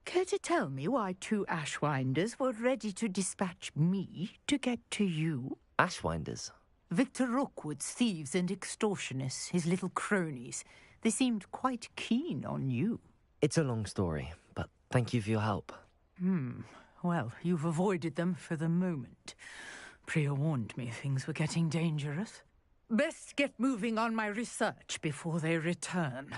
Care to tell me why two Ashwinders were ready to dispatch me to get to you? Ashwinders? Victor Rookwood's thieves and extortionists, his little cronies. They seemed quite keen on you. It's a long story, but thank you for your help. Well, you've avoided them for the moment. Priya warned me things were getting dangerous. Best get moving on my research before they return.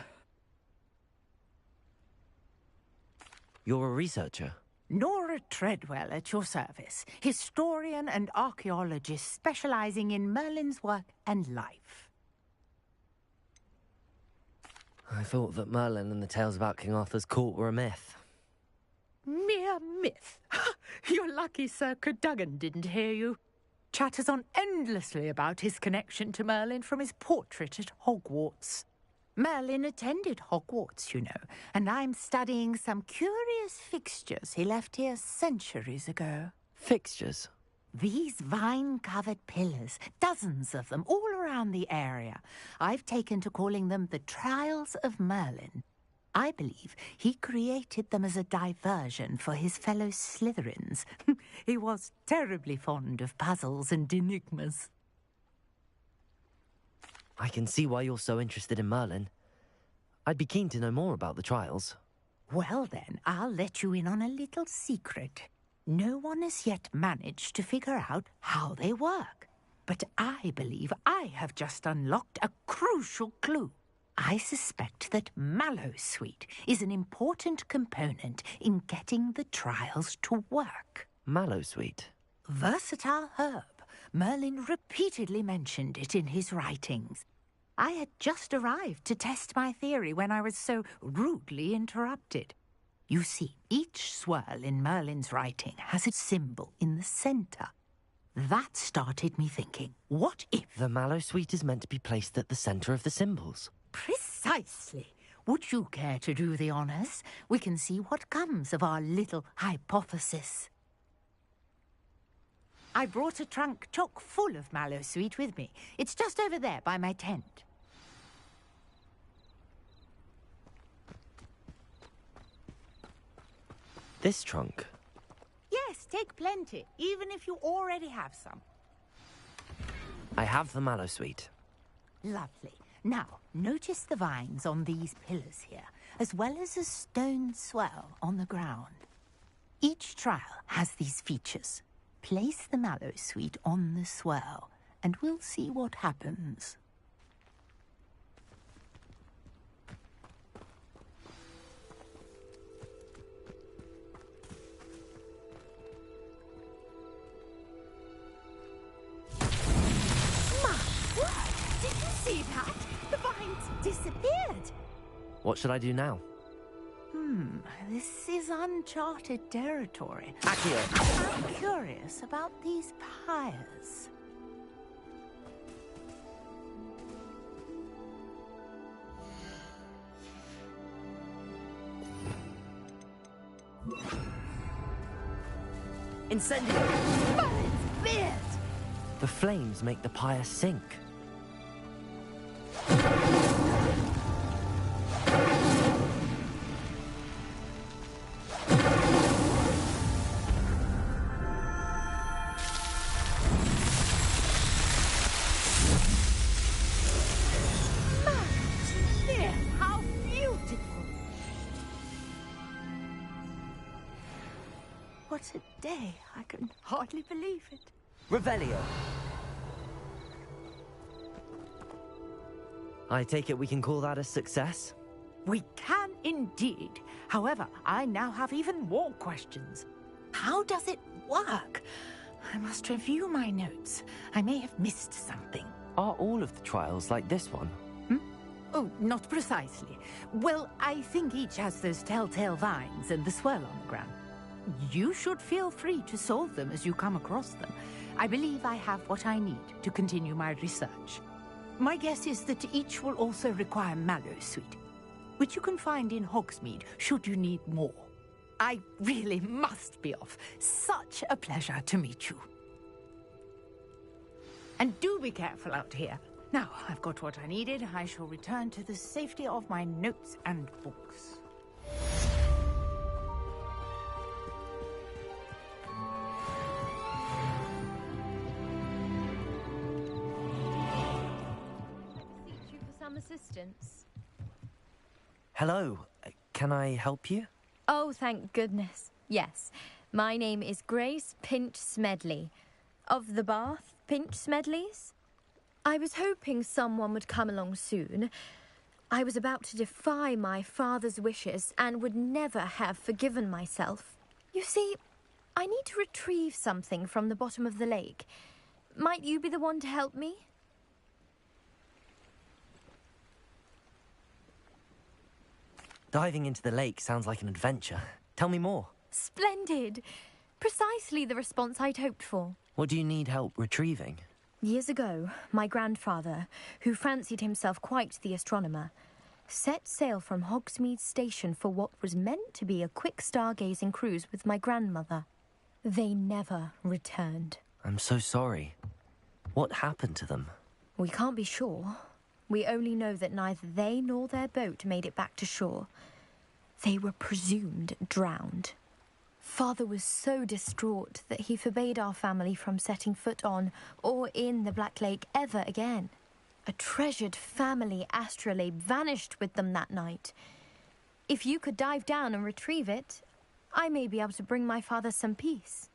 You're a researcher? Nora Treadwell at your service, historian and archaeologist specializing in Merlin's work and life. I thought that Merlin and the tales about King Arthur's court were a myth. Mere myth. You're lucky Sir Cadogan didn't hear you. Chatters on endlessly about his connection to Merlin from his portrait at Hogwarts. Merlin attended Hogwarts, you know, and I'm studying some curious fixtures he left here centuries ago. Fixtures? These vine-covered pillars, dozens of them, all around the area. I've taken to calling them the Trials of Merlin. I believe he created them as a diversion for his fellow Slytherins. He was terribly fond of puzzles and enigmas. I can see why you're so interested in Merlin. I'd be keen to know more about the trials. Well then, I'll let you in on a little secret. No one has yet managed to figure out how they work. But I believe I have just unlocked a crucial clue. I suspect that mallowsweet is an important component in getting the trials to work. Mallowsweet? Versatile herb. Merlin repeatedly mentioned it in his writings. I had just arrived to test my theory when I was so rudely interrupted. You see, each swirl in Merlin's writing has a symbol in the centre. That started me thinking, what if... The mallowsweet is meant to be placed at the centre of the symbols. Precisely. Would you care to do the honours? We can see what comes of our little hypothesis. I brought a trunk chock full of mallowsweet with me. It's just over there by my tent. This trunk? Yes, take plenty, even if you already have some. I have the mallowsweet. Lovely. Now, notice the vines on these pillars here, as well as a stone swell on the ground. Each trial has these features. Place the mallowsweet on the swell, and we'll see what happens. Did you see that? The vines disappeared. What should I do now? This is uncharted territory. Accio! I'm curious about these pyres. Incendio! Merlin's beard! The flames make the pyre sink. How beautiful! What a day. I can hardly believe it. Revelio! I take it we can call that a success? We can indeed. However, I now have even more questions. How does it work? I must review my notes. I may have missed something. Are all of the trials like this one? Oh, not precisely. Well, I think each has those telltale vines and the swirl on the ground. You should feel free to solve them as you come across them. I believe I have what I need to continue my research. My guess is that each will also require mallowsweet, which you can find in Hogsmeade should you need more. I really must be off. Such a pleasure to meet you. And do be careful out here. Now, I've got what I needed. I shall return to the safety of my notes and books. You for some assistance. Hello. Can I help you? Oh, thank goodness. Yes. My name is Grace Pinch Smedley. Of the Bath Pinch Smedleys? I was hoping someone would come along soon. I was about to defy my father's wishes and would never have forgiven myself. You see, I need to retrieve something from the bottom of the lake. Might you be the one to help me? Diving into the lake sounds like an adventure. Tell me more. Splendid! Precisely the response I'd hoped for. What do you need help retrieving? Years ago, my grandfather, who fancied himself quite the astronomer, set sail from Hogsmeade Station for what was meant to be a quick stargazing cruise with my grandmother. They never returned. I'm so sorry. What happened to them? We can't be sure. We only know that neither they nor their boat made it back to shore. They were presumed drowned. Father was so distraught that he forbade our family from setting foot on or in the Black Lake ever again. A treasured family astrolabe vanished with them that night. If you could dive down and retrieve it, I may be able to bring my father some peace.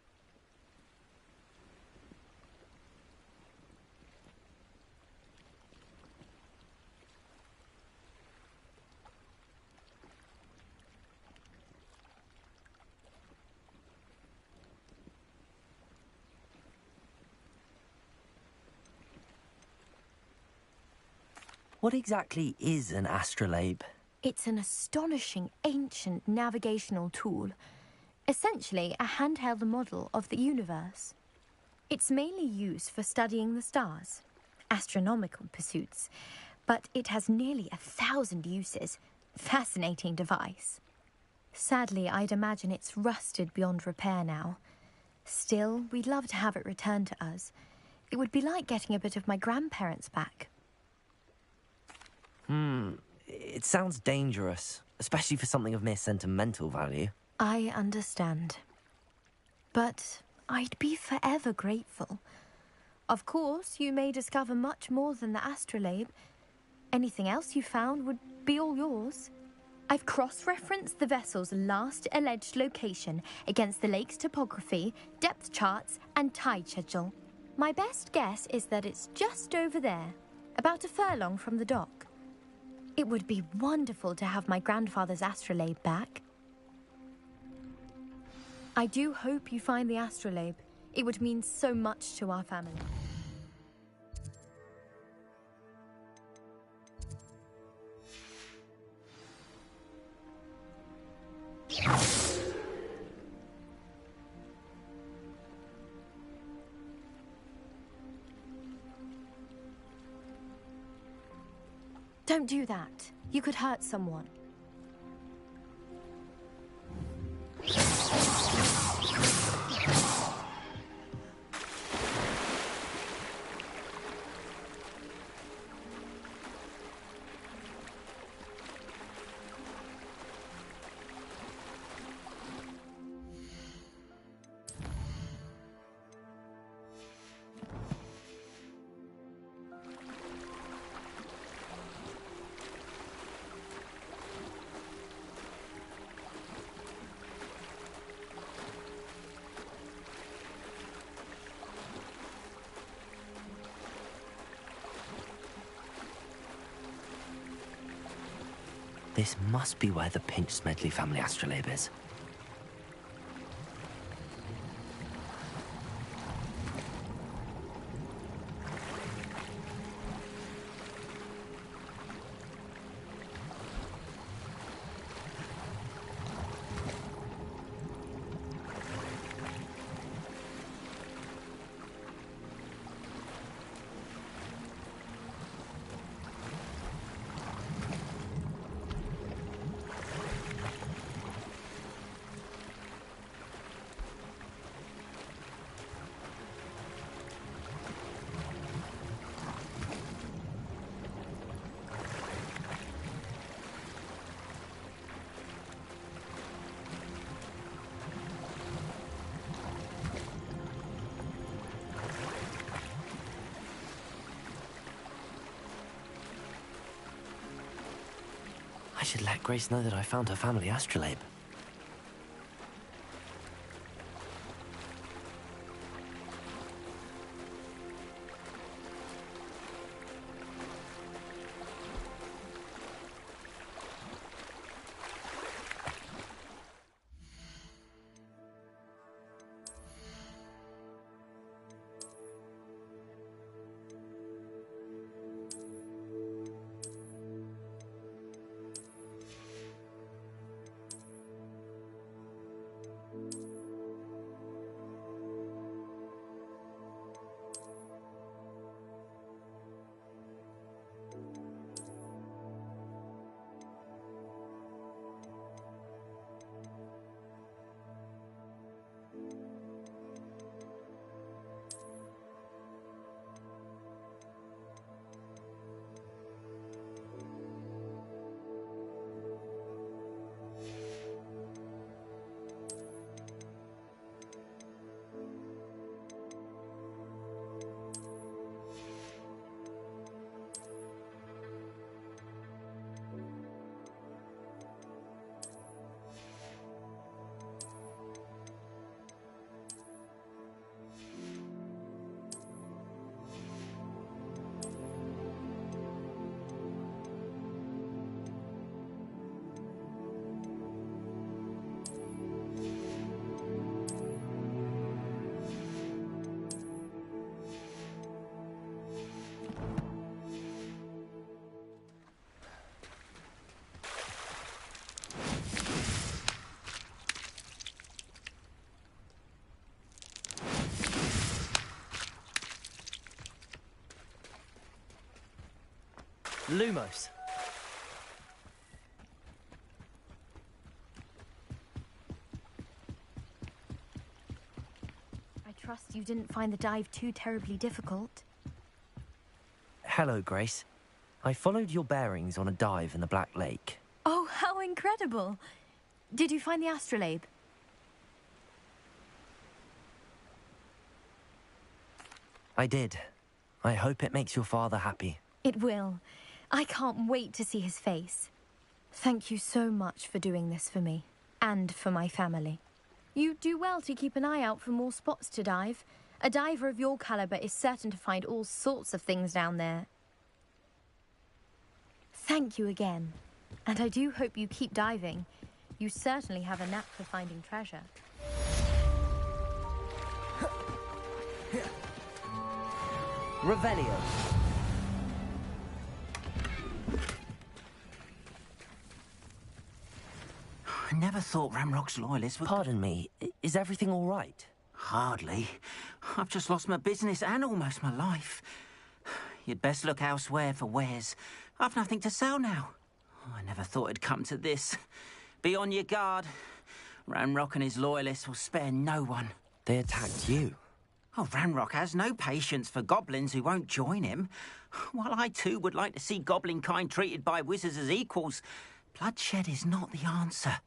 What exactly is an astrolabe? It's an astonishing ancient navigational tool, essentially a handheld model of the universe. It's mainly used for studying the stars, astronomical pursuits, but it has nearly 1,000 uses. Fascinating device. Sadly, I'd imagine it's rusted beyond repair now. Still, we'd love to have it returned to us. It would be like getting a bit of my grandparents back. It sounds dangerous, especially for something of mere sentimental value. I understand. But I'd be forever grateful. Of course, you may discover much more than the astrolabe. Anything else you found would be all yours. I've cross-referenced the vessel's last alleged location against the lake's topography, depth charts, and tide schedule. My best guess is that it's just over there, about a furlong from the dock. It would be wonderful to have my grandfather's astrolabe back. I do hope you find the astrolabe. It would mean so much to our family. Don't do that. You could hurt someone. This must be where the Pinch-Smedley family astrolabe is. I should let Grace know that I found her family astrolabe. Lumos. I trust you didn't find the dive too terribly difficult. Hello, Grace. I followed your bearings on a dive in the Black Lake. Oh, how incredible! Did you find the astrolabe? I did. I hope it makes your father happy. It will. I can't wait to see his face. Thank you so much for doing this for me, and for my family. You do well to keep an eye out for more spots to dive. A diver of your caliber is certain to find all sorts of things down there. Thank you again. And I do hope you keep diving. You certainly have a knack for finding treasure. Revelio. I never thought Ramrock's loyalists would... Pardon me, is everything all right? Hardly. I've just lost my business and almost my life. You'd best look elsewhere for wares. I've nothing to sell now. I never thought it'd come to this. Be on your guard. Ramrock and his loyalists will spare no one. They attacked you. Oh, Ramrock has no patience for goblins who won't join him. While I too would like to see goblin kind treated by wizards as equals, bloodshed is not the answer.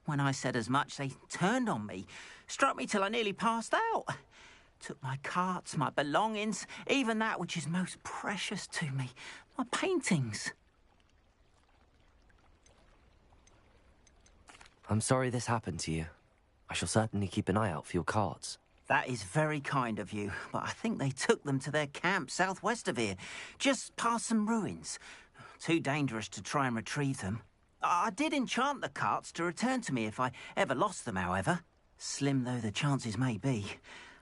When I said as much, they turned on me, struck me till I nearly passed out. Took my carts, my belongings, even that which is most precious to me, my paintings. I'm sorry this happened to you. I shall certainly keep an eye out for your cards. That is very kind of you, but I think they took them to their camp southwest of here, just past some ruins. Too dangerous to try and retrieve them. I did enchant the carts to return to me if I ever lost them, however. Slim though the chances may be,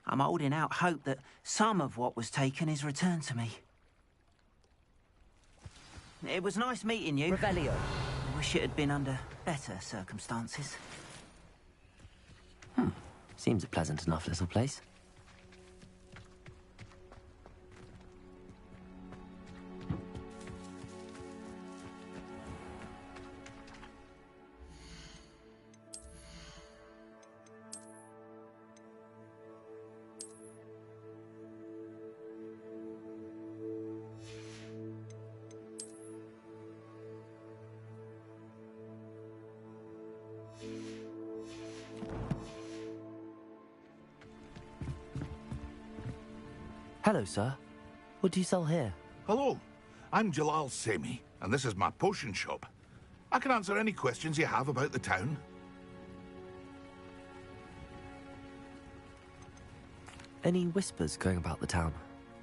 I'm holding out hope that some of what was taken is returned to me. It was nice meeting you. Revelio. I wish it had been under better circumstances. Seems a pleasant enough little place. Hello, sir. What do you sell here? Hello, I'm Jalal Semi, and this is my potion shop. I can answer any questions you have about the town. Any whispers going about the town?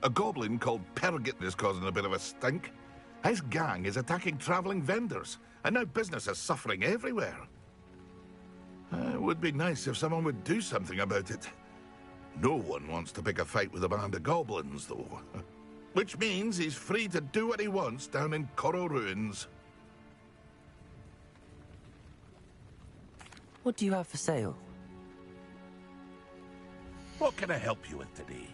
A goblin called Pergit is causing a bit of a stink. His gang is attacking travelling vendors, and now business is suffering everywhere. It would be nice if someone would do something about it. No one wants to pick a fight with a band of goblins, though. Which means he's free to do what he wants down in Coral Ruins. What do you have for sale? What can I help you with today?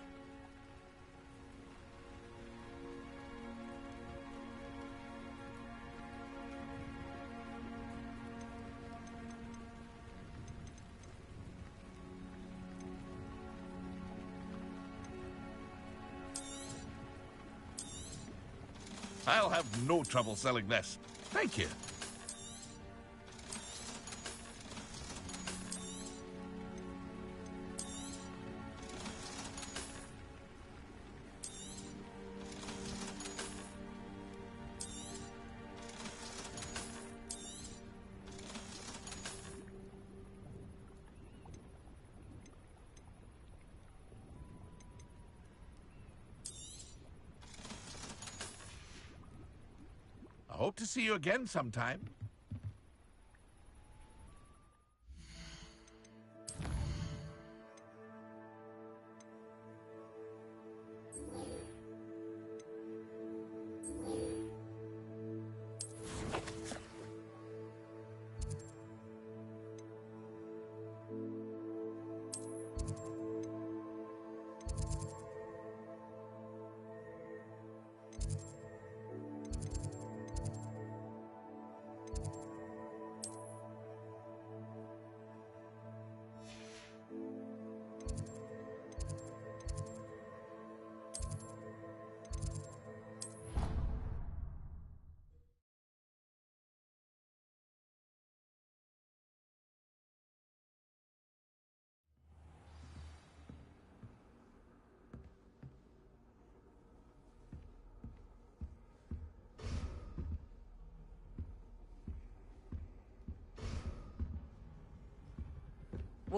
I'll have no trouble selling this. Thank you. I hope to see you again sometime.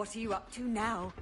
What are you up to now?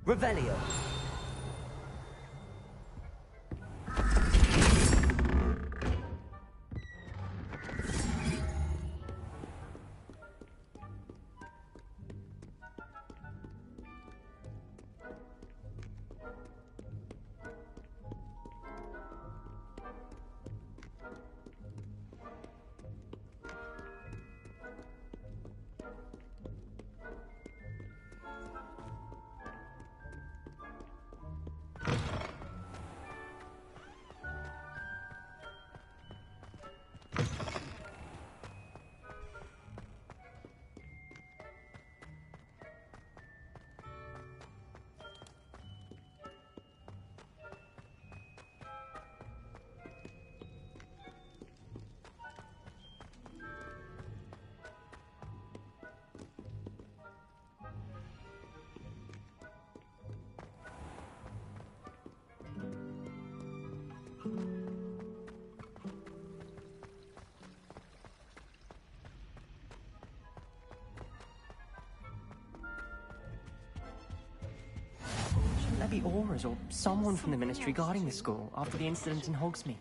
Revelio. There be auras or someone from the Ministry guarding the school after the incident in Hogsmeade.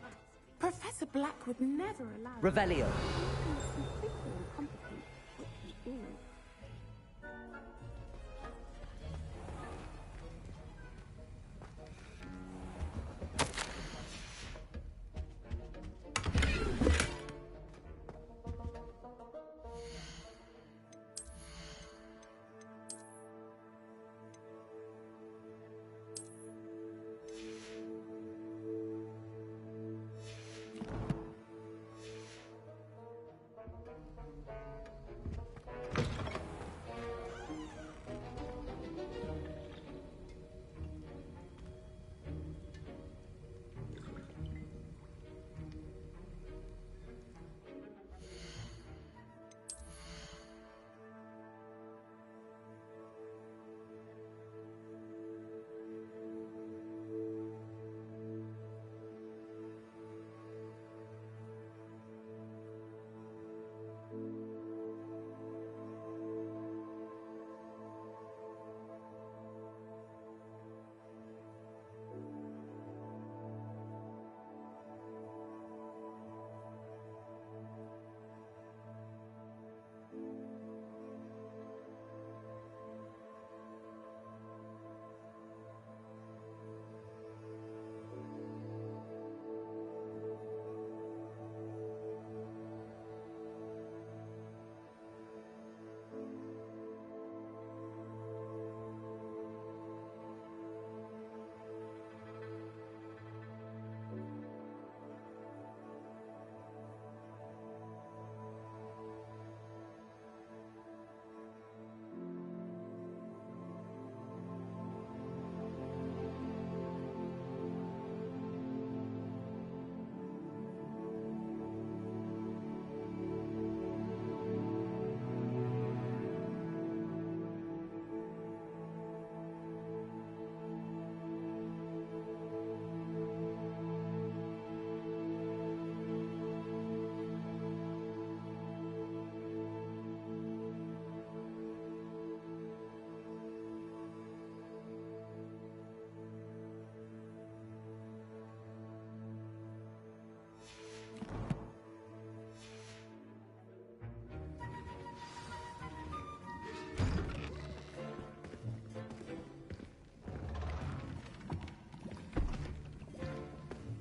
Professor Black would never allow... Revelio.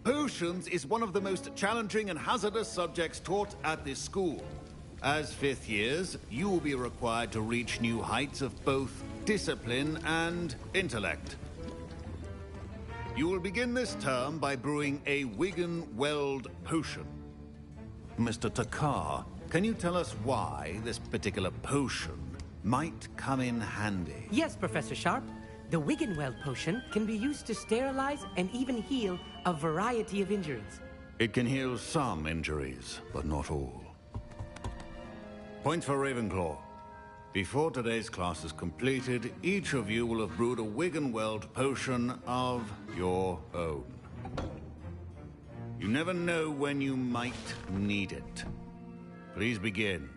Potions is one of the most challenging and hazardous subjects taught at this school. As fifth years, you will be required to reach new heights of both discipline and intellect. You will begin this term by brewing a Wiggenweld potion. Mr. Takar, can you tell us why this particular potion might come in handy? Yes, Professor Sharp. The Wiggenweld potion can be used to sterilize and even heal a variety of injuries. It can heal some injuries, but not all. Points for Ravenclaw. Before today's class is completed, each of you will have brewed a Wiggenweld potion of your own. You never know when you might need it. Please begin.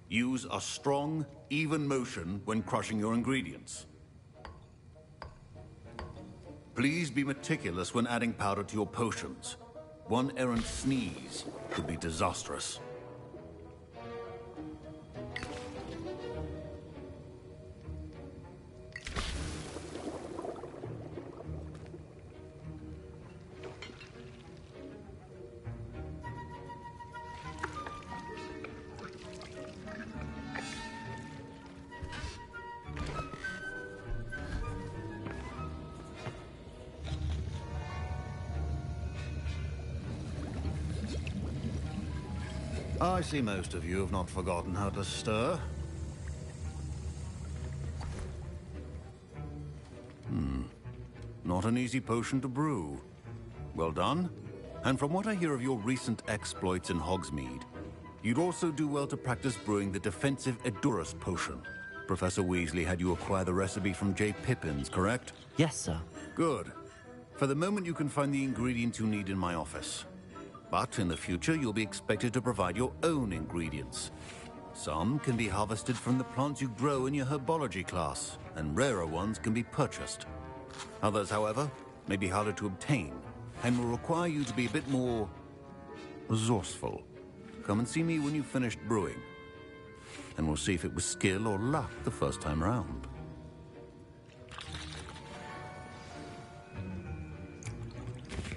Use a strong, even motion when crushing your ingredients. Please be meticulous when adding powder to your potions. One errant sneeze could be disastrous. I see most of you have not forgotten how to stir. Not an easy potion to brew. Well done. And from what I hear of your recent exploits in Hogsmeade, you'd also do well to practice brewing the defensive Edurus potion. Professor Weasley had you acquire the recipe from J. Pippins, correct? Yes, sir. Good. For the moment, you can find the ingredients you need in my office. But in the future, you'll be expected to provide your own ingredients. Some can be harvested from the plants you grow in your herbology class, and rarer ones can be purchased. Others, however, may be harder to obtain, and will require you to be a bit more resourceful. Come and see me when you've finished brewing, and we'll see if it was skill or luck the first time around.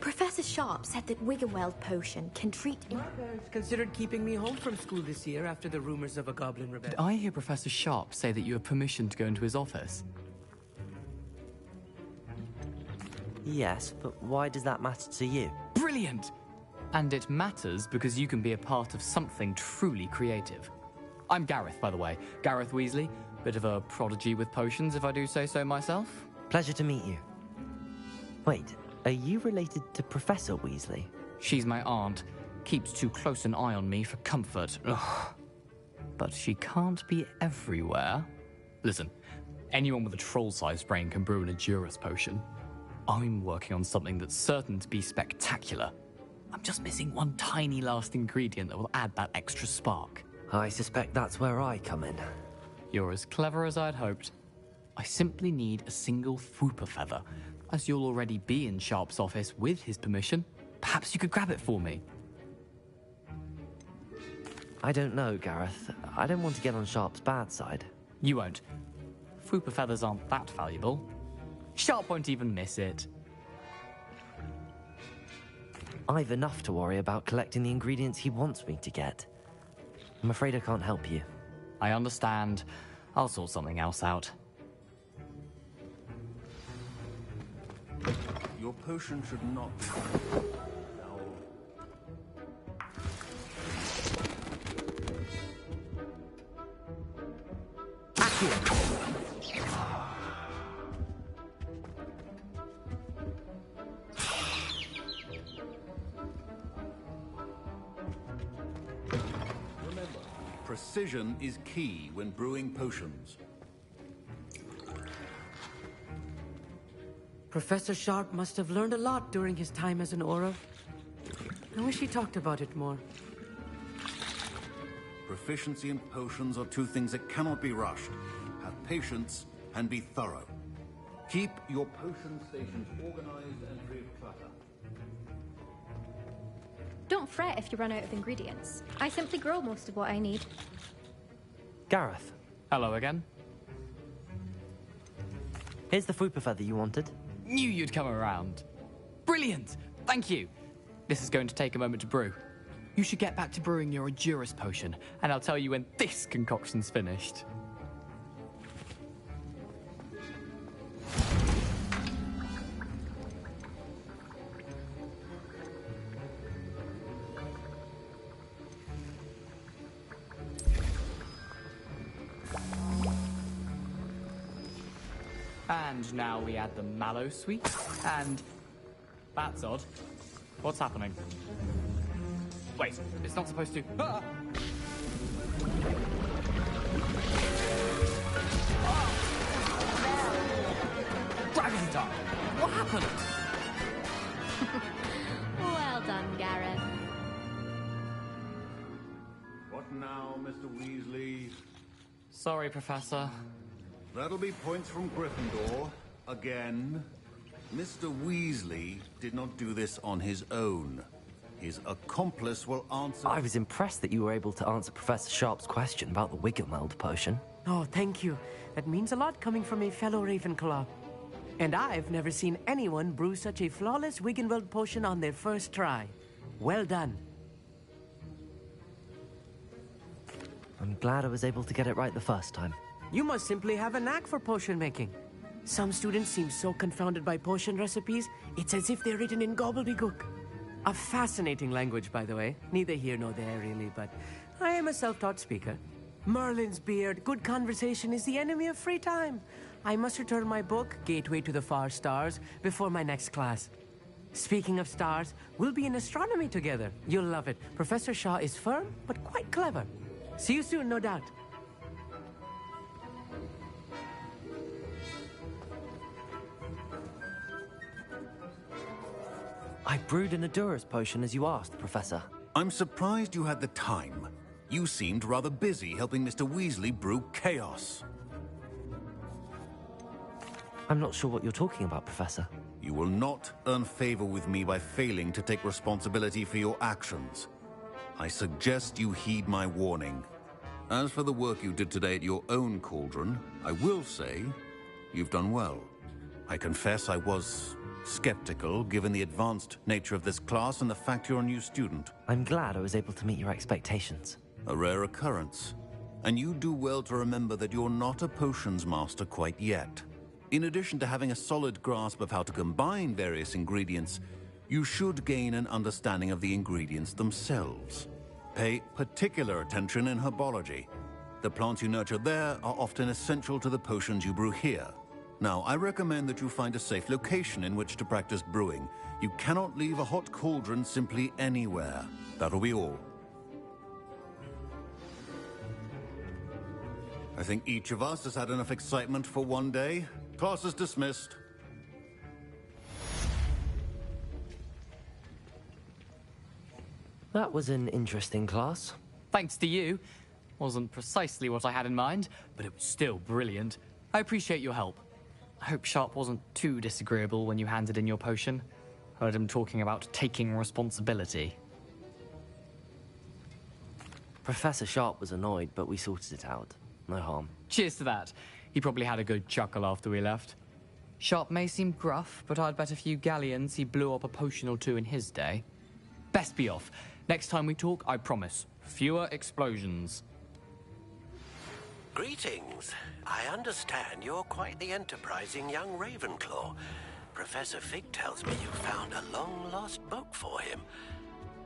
Professor Sharp said that Wiggenweld potion can treat... My parents considered keeping me home from school this year after the rumors of a goblin rebellion. Did I hear Professor Sharp say that you have permission to go into his office? Yes, but why does that matter to you? Brilliant! And it matters because you can be a part of something truly creative. I'm Gareth, by the way. Gareth Weasley. Bit of a prodigy with potions, if I do say so myself. Pleasure to meet you. Wait, are you related to Professor Weasley? She's my aunt. Keeps too close an eye on me for comfort. Ugh. But she can't be everywhere. Listen, anyone with a troll-sized brain can brew an Edurus potion. I'm working on something that's certain to be spectacular. I'm just missing one tiny last ingredient that will add that extra spark. I suspect that's where I come in. You're as clever as I'd hoped. I simply need a single Fwooper feather. As you'll already be in Sharp's office with his permission, perhaps you could grab it for me. I don't know, Gareth. I don't want to get on Sharp's bad side. You won't. Fwooper feathers aren't that valuable. Sharp won't even miss it. I've enough to worry about collecting the ingredients he wants me to get. I'm afraid I can't help you. I understand. I'll sort something else out. Your potion should not be... Remember, precision is key when brewing potions. Professor Sharp must have learned a lot during his time as an Auror. I wish he talked about it more. Proficiency in potions are two things that cannot be rushed. Have patience and be thorough. Keep your potion stations organized and free of clutter. Don't fret if you run out of ingredients. I simply grow most of what I need. Gareth. Hello again. Here's the Fupa feather you wanted. Knew you'd come around. Brilliant! Thank you. This is going to take a moment to brew. You should get back to brewing your Endurance potion, and I'll tell you when this concoction's finished. And now we add the mallow sweet, and... That's odd. What's happening? Wait, it's not supposed to... Ah! Gravity time! What happened? Well done, Gareth. What now, Mr. Weasley? Sorry, Professor. That'll be points from Gryffindor. Again. Mr. Weasley did not do this on his own. His accomplice will answer... I was impressed that you were able to answer Professor Sharp's question about the Wiggenweld potion. Oh, thank you. That means a lot coming from a fellow Ravenclaw. And I've never seen anyone brew such a flawless Wiggenweld potion on their first try. Well done. I'm glad I was able to get it right the first time. You must simply have a knack for potion making. Some students seem so confounded by potion recipes, it's as if they're written in gobbledygook. A fascinating language, by the way. Neither here nor there, really, but I am a self-taught speaker. Merlin's beard, good conversation is the enemy of free time. I must return my book, Gateway to the Far Stars, before my next class. Speaking of stars, we'll be in astronomy together. You'll love it. Professor Shaw is firm, but quite clever. See you soon, no doubt. I brewed an Endurance potion as you asked, Professor. I'm surprised you had the time. You seemed rather busy helping Mr. Weasley brew chaos. I'm not sure what you're talking about, Professor. You will not earn favor with me by failing to take responsibility for your actions. I suggest you heed my warning. As for the work you did today at your own cauldron, I will say you've done well. I confess I was skeptical, given the advanced nature of this class and the fact you're a new student. I'm glad I was able to meet your expectations. A rare occurrence. And you do well to remember that you're not a potions master quite yet. In addition to having a solid grasp of how to combine various ingredients, you should gain an understanding of the ingredients themselves. Pay particular attention in herbology. The plants you nurture there are often essential to the potions you brew here. Now, I recommend that you find a safe location in which to practice brewing. You cannot leave a hot cauldron simply anywhere. That'll be all. I think each of us has had enough excitement for one day. Class is dismissed. That was an interesting class. Thanks to you. Wasn't precisely what I had in mind, but it was still brilliant. I appreciate your help. I hope Sharp wasn't too disagreeable when you handed in your potion. Heard him talking about taking responsibility. Professor Sharp was annoyed, but we sorted it out. No harm. Cheers to that. He probably had a good chuckle after we left. Sharp may seem gruff, but I'd bet a few galleons he blew up a potion or two in his day. Best be off. Next time we talk, I promise, fewer explosions. Greetings. I understand you're quite the enterprising young Ravenclaw. Professor Fig tells me you found a long-lost book for him.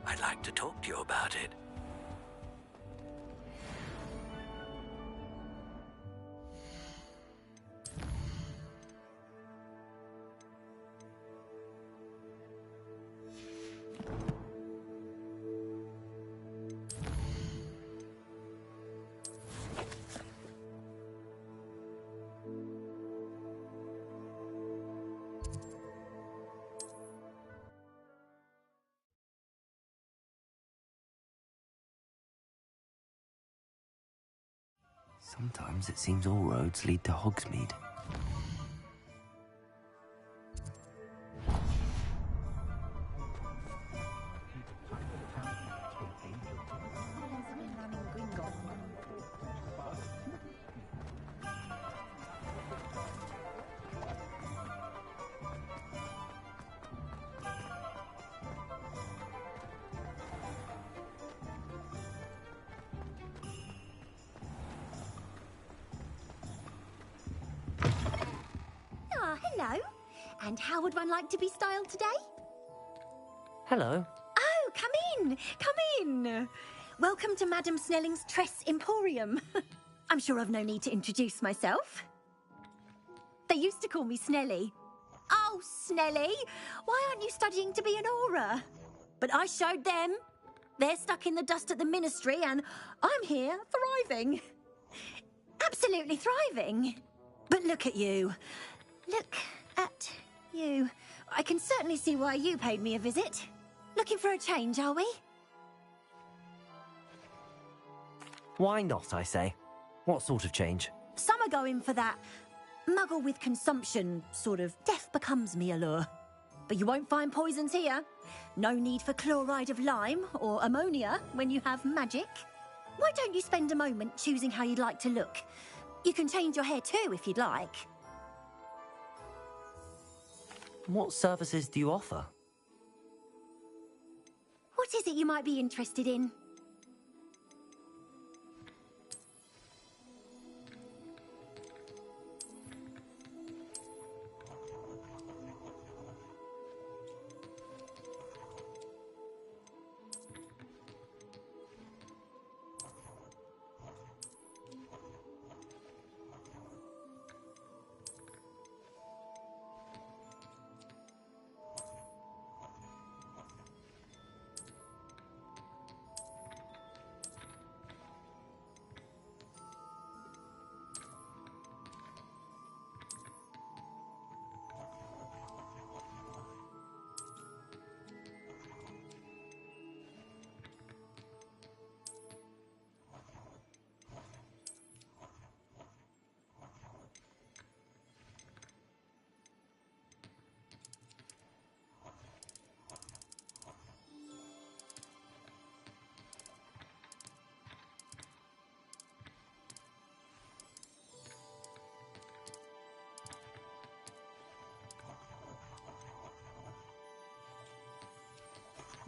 I'd like to talk to you about it. Sometimes it seems all roads lead to Hogsmeade. Hello. And how would one like to be styled today? Hello. Oh, come in. Come in. Welcome to Madame Snelling's Tress Emporium. I'm sure I've no need to introduce myself. They used to call me Snelly. Oh, Snelly, why aren't you studying to be an aura? But I showed them. They're stuck in the dust at the ministry, and I'm here thriving. Absolutely thriving. But look at you. Look at you. I can certainly see why you paid me a visit. Looking for a change, are we? Why not, I say? What sort of change? Some are going for that muggle with consumption, sort of death becomes me allure. But you won't find poisons here. No need for chloride of lime or ammonia when you have magic. Why don't you spend a moment choosing how you'd like to look? You can change your hair too if you'd like. What services do you offer? What is it you might be interested in?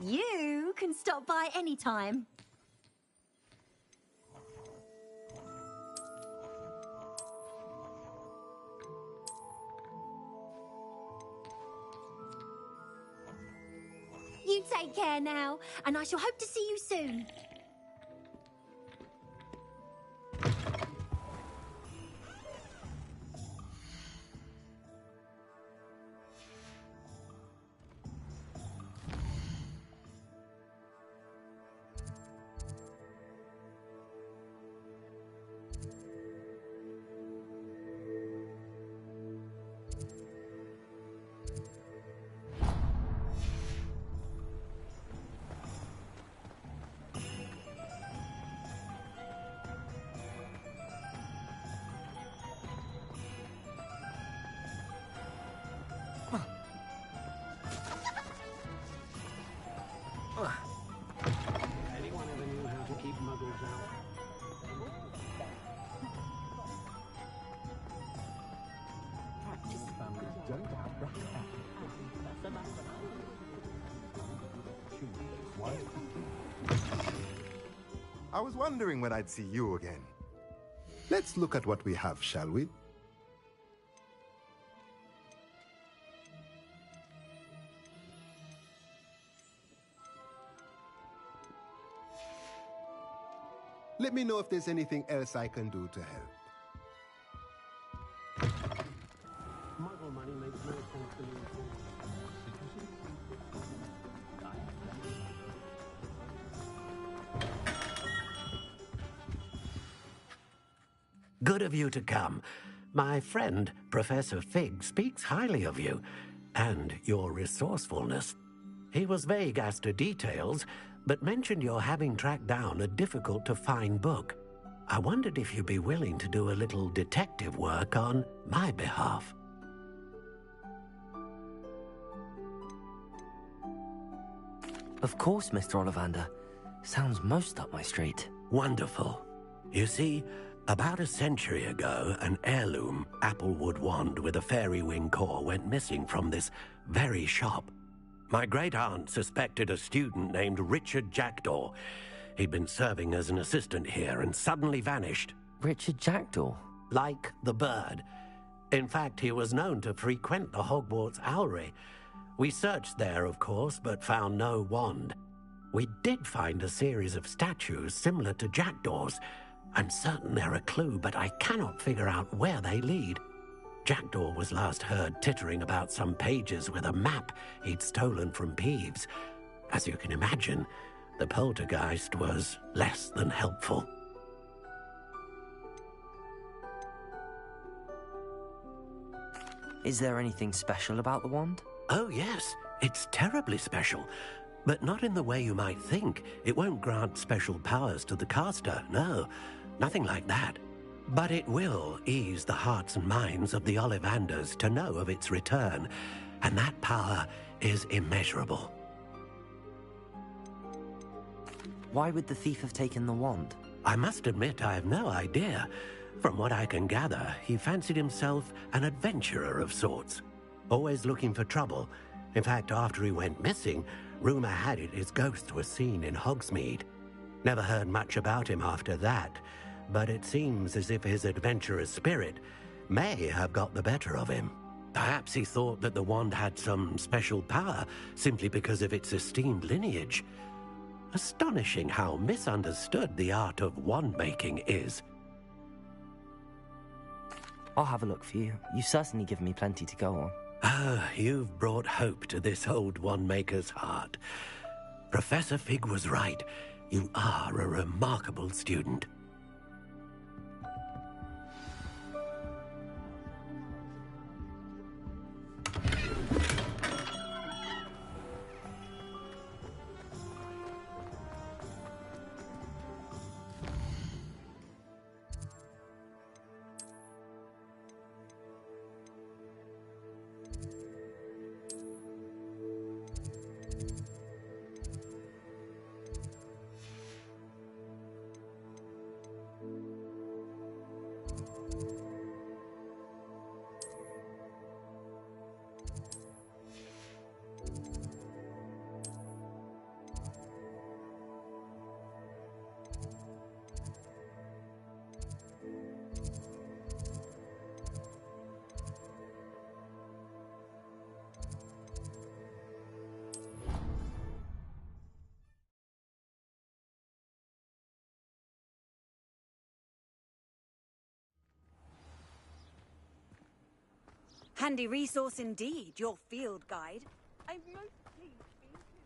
You can stop by any time. You take care now, and I shall hope to see you soon. Anyone ever knew how to keep muggles out? I was wondering when I'd see you again. Let's look at what we have, shall we? Let me know if there's anything else I can do to help. Muggle money makes no sense to me. Good of you to come. My friend, Professor Fig, speaks highly of you and your resourcefulness. He was vague as to details, but mentioned your having tracked down a difficult-to-find book. I wondered if you'd be willing to do a little detective work on my behalf. Of course, Mr. Ollivander. Sounds most up my street. Wonderful. You see, about a century ago, an heirloom applewood wand with a fairy wing core went missing from this very shop. My great-aunt suspected a student named Richard Jackdaw. He'd been serving as an assistant here and suddenly vanished. Richard Jackdaw? Like the bird. In fact, he was known to frequent the Hogwarts Owlery. We searched there, of course, but found no wand. We did find a series of statues similar to jackdaws. I'm certain they're a clue, but I cannot figure out where they lead. Jackdaw was last heard tittering about some pages with a map he'd stolen from Peeves. As you can imagine, the poltergeist was less than helpful. Is there anything special about the wand? Oh, yes. It's terribly special. But not in the way you might think. It won't grant special powers to the caster, no. Nothing like that. But it will ease the hearts and minds of the Ollivanders to know of its return. And that power is immeasurable. Why would the thief have taken the wand? I must admit I have no idea. From what I can gather, he fancied himself an adventurer of sorts. Always looking for trouble. In fact, after he went missing, rumor had it his ghost was seen in Hogsmeade. Never heard much about him after that, but it seems as if his adventurous spirit may have got the better of him. Perhaps he thought that the wand had some special power simply because of its esteemed lineage. Astonishing how misunderstood the art of wand-making is. I'll have a look for you. You've certainly given me plenty to go on. Ah, you've brought hope to this old wand-maker's heart. Professor Fig was right. You are a remarkable student. Handy resource indeed, your field guide. I'm most pleased to be included.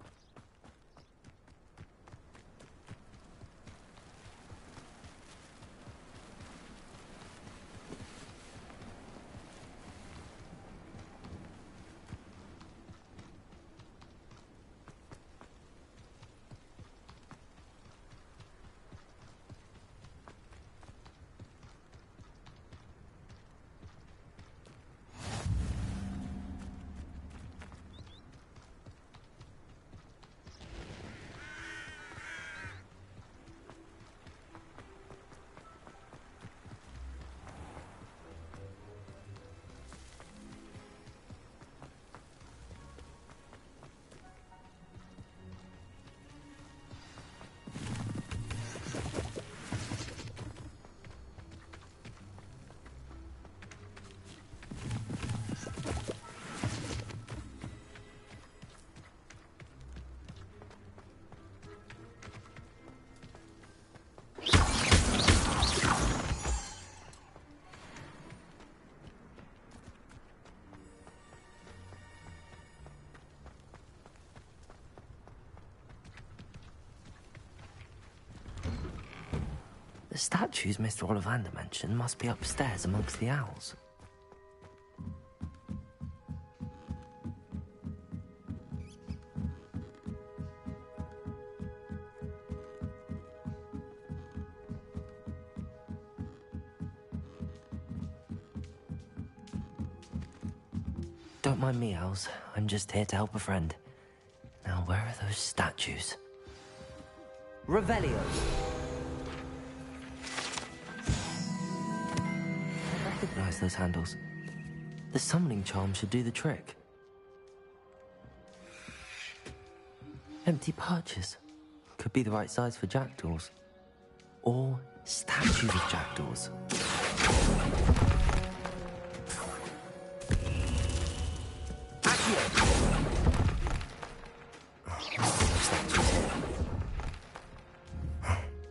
The statues Mr. Ollivander mentioned must be upstairs amongst the owls. Don't mind me, owls. I'm just here to help a friend. Now, where are those statues? Revelio! I recognize those handles. The summoning charm should do the trick. Empty perches. Could be the right size for jackdaws. Or statues of jackdaws.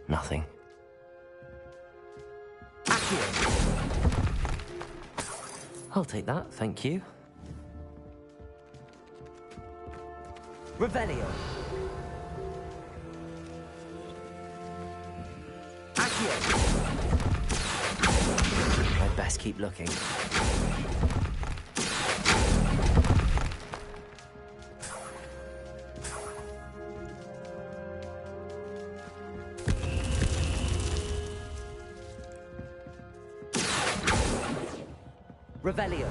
Nothing. I'll take that, thank you. Revelio. I'd best keep looking. Revelio.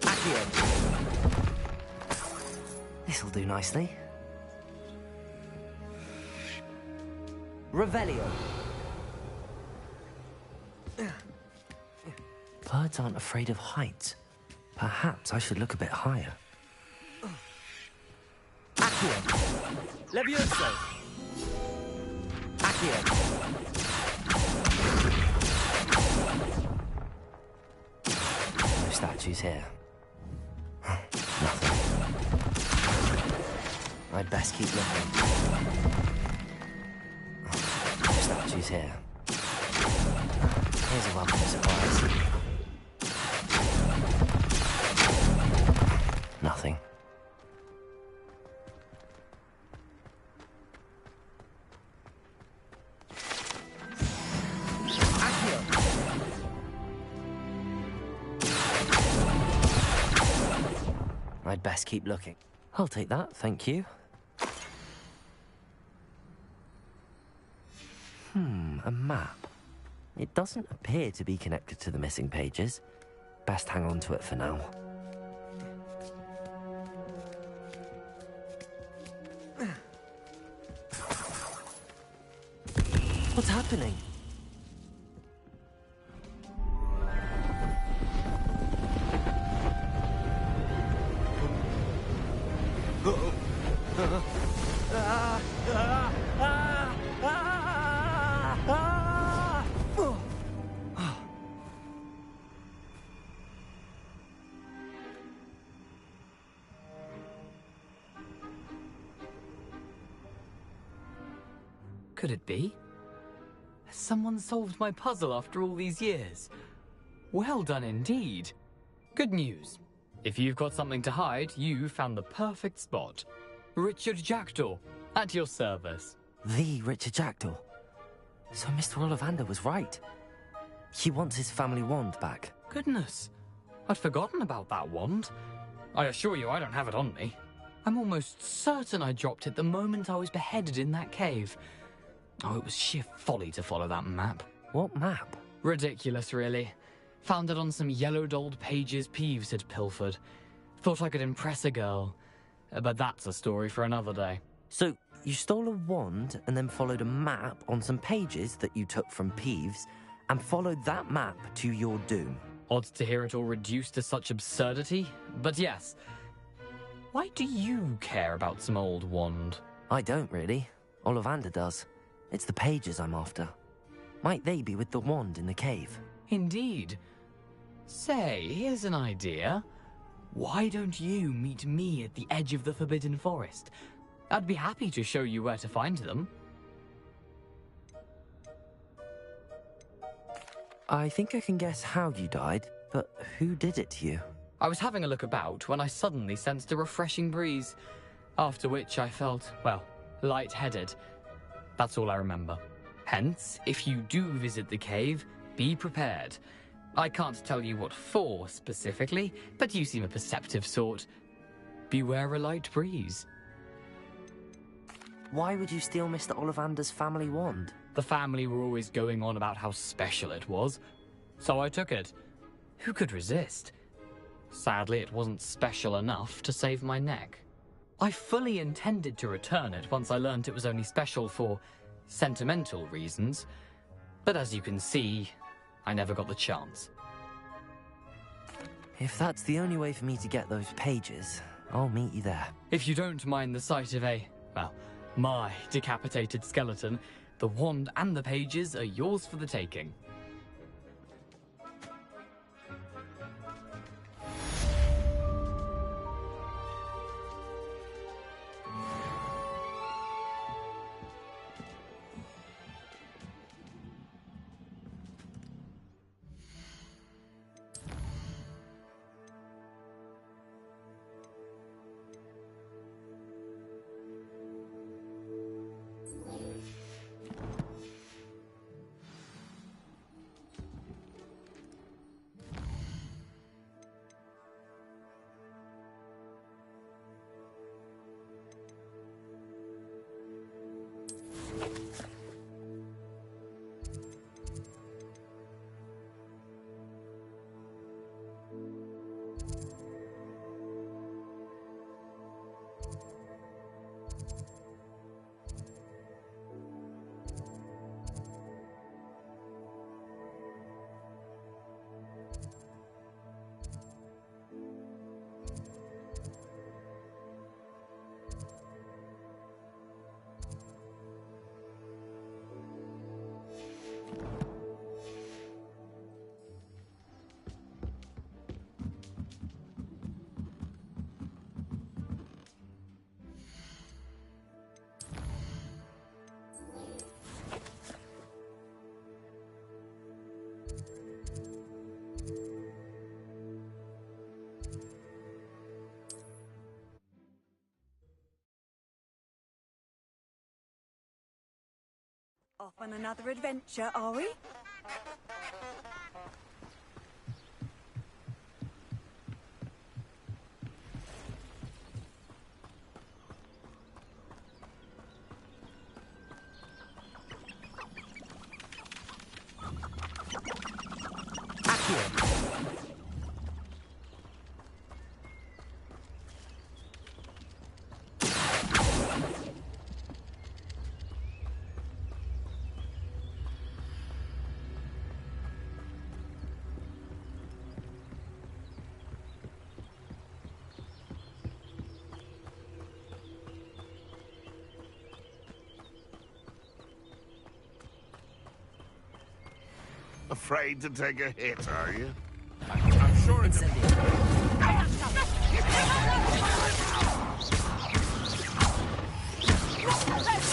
Accio. This'll do nicely. Revelio. Birds aren't afraid of heights. Perhaps I should look a bit higher. Accio. Levioso. Accio. No statues here. Nothing. I'd best keep looking. No statues here. Here's a welcome surprise. Nothing. I'd best keep looking. I'll take that, thank you. A map. It doesn't appear to be connected to the missing pages. Best hang on to it for now. What's happening? Could it be? Has someone solved my puzzle after all these years? Well done indeed. Good news. If you've got something to hide, you found the perfect spot. Richard Jackdaw, at your service. The Richard Jackdaw. So Mr. Ollivander was right. He wants his family wand back. Goodness, I'd forgotten about that wand. I assure you I don't have it on me. I'm almost certain I dropped it the moment I was beheaded in that cave. Oh, it was sheer folly to follow that map. What map? Ridiculous, really. Found it on some yellowed old pages Peeves had pilfered. Thought I could impress a girl. But that's a story for another day. So, you stole a wand and then followed a map on some pages that you took from Peeves and followed that map to your doom. Odd to hear it all reduced to such absurdity, but yes. Why do you care about some old wand? I don't, really. Ollivander does. It's the pages I'm after. Might they be with the wand in the cave? Indeed. Say, here's an idea. Why don't you meet me at the edge of the Forbidden Forest? I'd be happy to show you where to find them. I think I can guess how you died, but who did it to you? I was having a look about when I suddenly sensed a refreshing breeze, after which I felt, well, lightheaded. That's all I remember. Hence, if you do visit the cave, be prepared. I can't tell you what for specifically, but you seem a perceptive sort. Beware a light breeze. Why would you steal Mr. Ollivander's family wand? The family were always going on about how special it was, so I took it. Who could resist? Sadly, it wasn't special enough to save my neck. I fully intended to return it once I learned it was only special for sentimental reasons, but as you can see, I never got the chance. If that's the only way for me to get those pages, I'll meet you there. If you don't mind the sight of my decapitated skeleton, the wand and the pages are yours for the taking. Off on another adventure, are we? Afraid to take a hit, are you? I'm sure it's... That's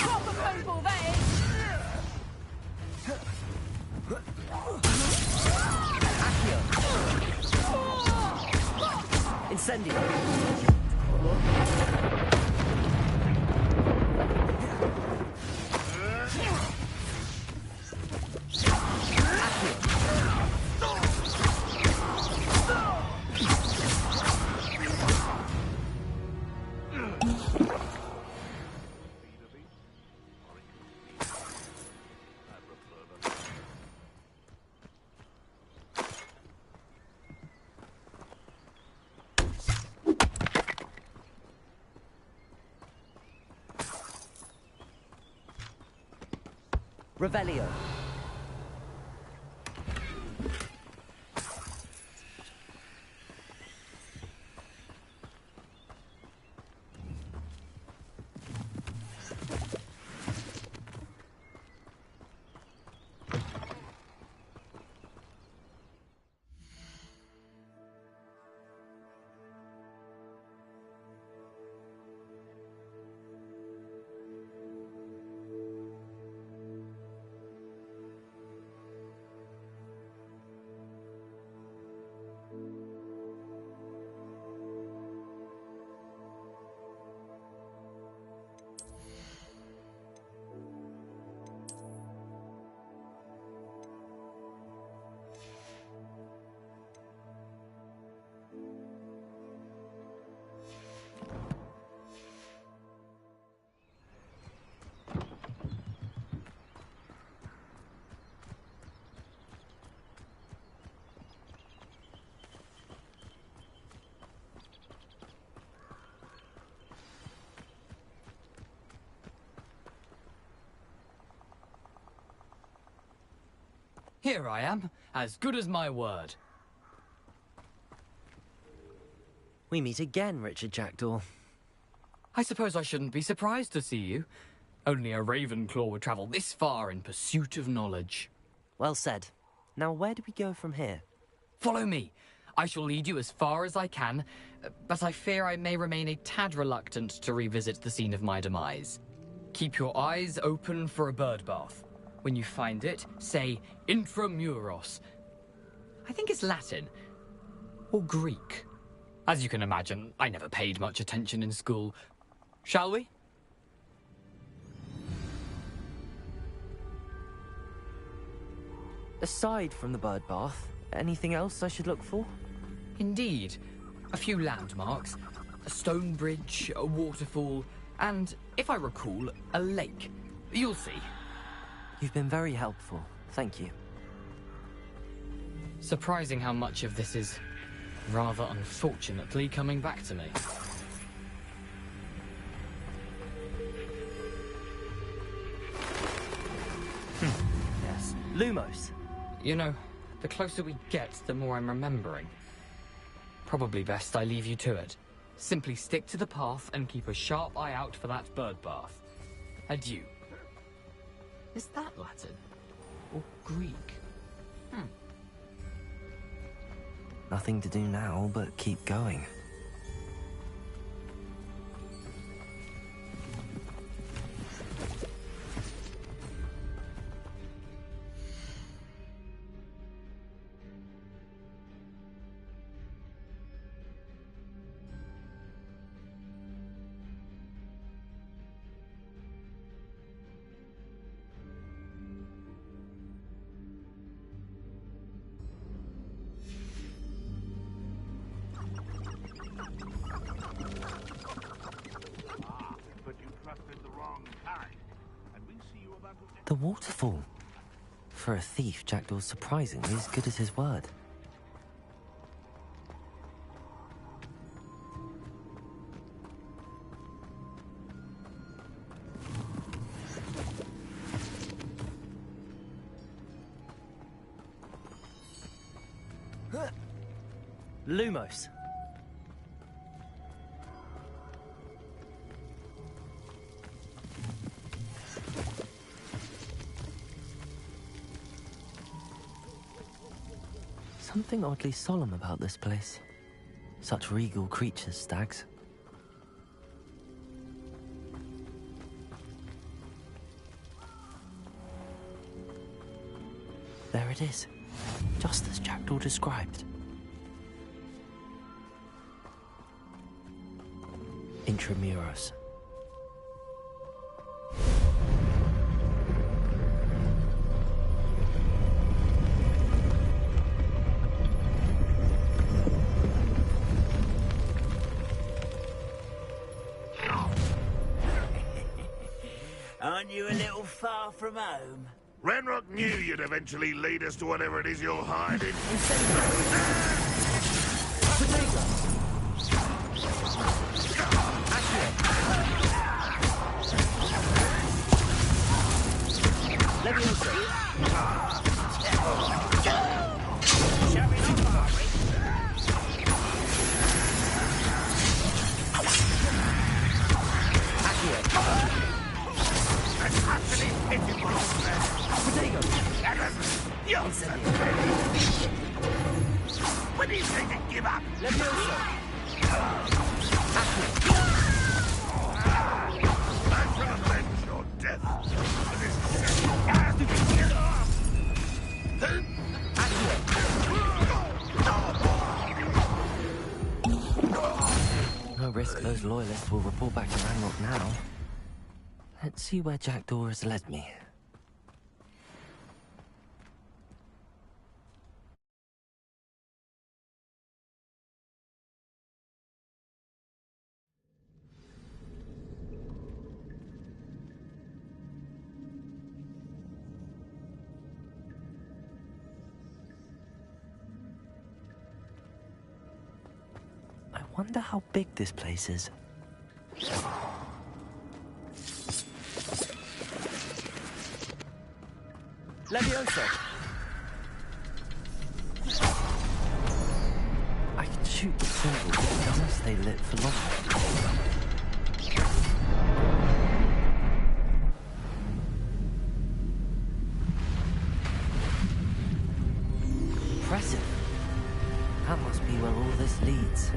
proper people, that Accio. Incendio. Revelio. Here I am, as good as my word. We meet again, Richard Jackdaw. I suppose I shouldn't be surprised to see you. Only a Ravenclaw would travel this far in pursuit of knowledge. Well said. Now where do we go from here? Follow me. I shall lead you as far as I can, but I fear I may remain a tad reluctant to revisit the scene of my demise. Keep your eyes open for a bird bath. When you find it, say intramuros. I think it's Latin. Or Greek. As you can imagine, I never paid much attention in school. Shall we? Aside from the bird bath, anything else I should look for? Indeed. A few landmarks. A stone bridge, a waterfall, and, if I recall, a lake. You'll see. You've been very helpful. Thank you. Surprising how much of this is, rather unfortunately, coming back to me. Yes. Lumos. You know, the closer we get, the more I'm remembering. Probably best I leave you to it. Simply stick to the path and keep a sharp eye out for that bird bath. Adieu. Is that Latin? Or Greek? Nothing to do now but keep going. But you trusted the wrong kind. And we see you about to... The waterfall. For a thief, Jackdaw's surprisingly as good as his word. Lumos. Something oddly solemn about this place. Such regal creatures, stags. There it is, just as Jackdaw described. Intramuros. Aren't you a little far from home? Renrock knew you'd eventually lead us to whatever it is you're hiding. When do you say to give up? I shall avenge your death. No risk those loyalists will report back to Ranrock now. Let's see where Jackdaw has led me. I wonder how big this place is. Levioso! I can shoot the symbols unless they lit for long. Impressive. That must be where all this leads.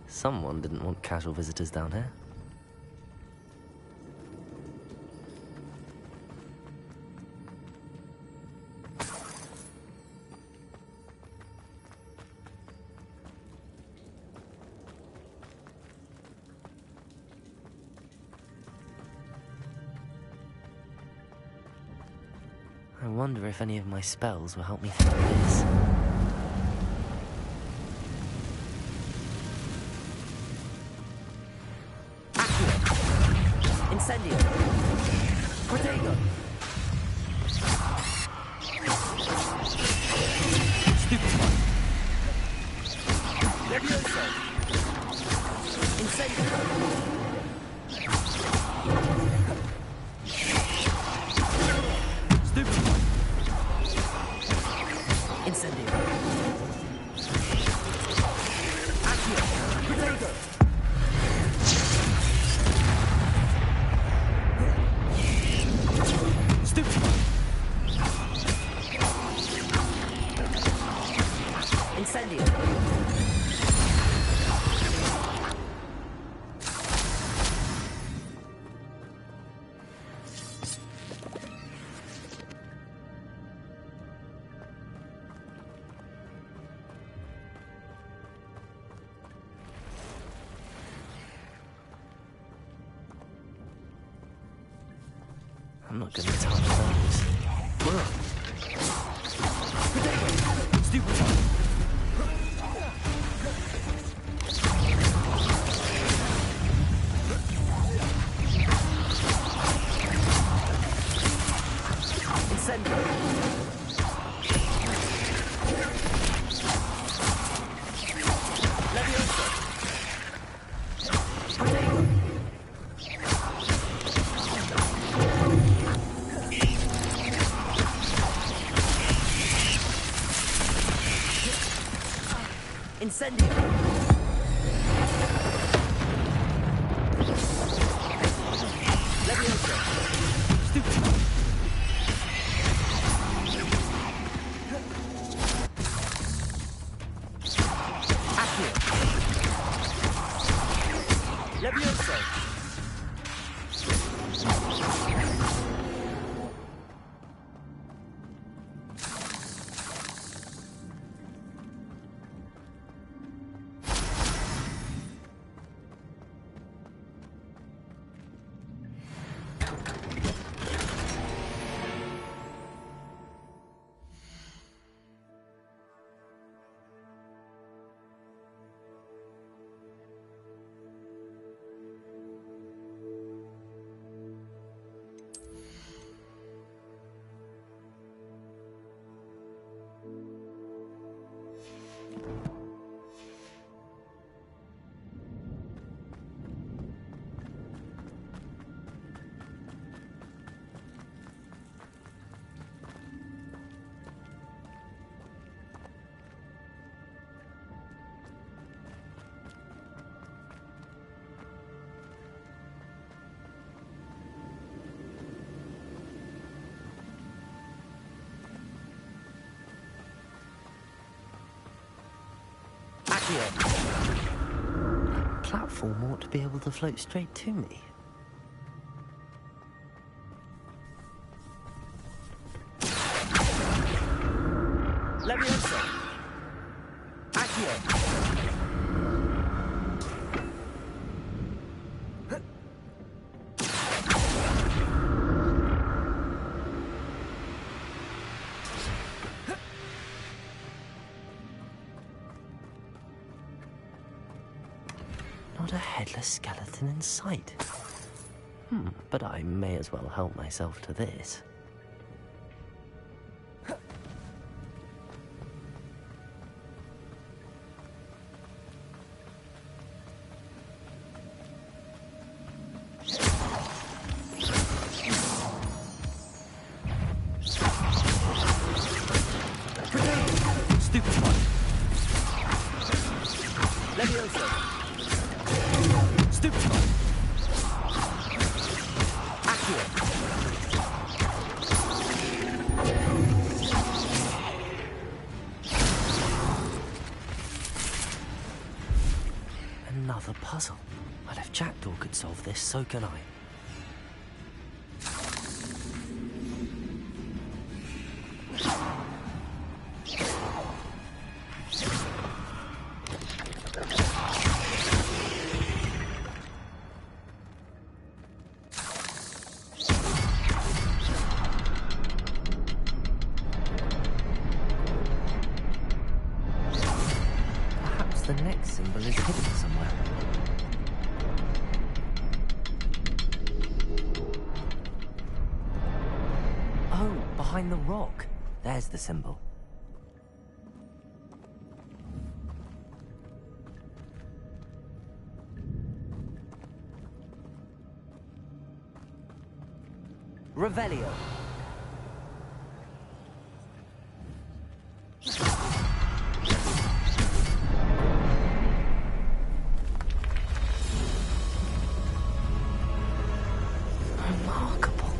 Someone didn't want casual visitors down here. I wonder if any of my spells will help me through this. Incendio! Protego! Stupefy! Levioso! Incendio! Stupefy! Incendio! Accio! Protego! Incendio! I'm not going to touch those. Stupid. Incendio! Leviosa! Stupid! Accio! Leviosa! Platform ought to be able to float straight to me. Leviosa! Accio! Not a headless skeleton in sight. But I may as well help myself to this. Stupid one! Leviosa! Stupid one! Another puzzle. Well, if Jackdaw could solve this, so can I. Perhaps the next symbol is hidden somewhere. Oh, behind the rock. There's the symbol. Revelio. Remarkable.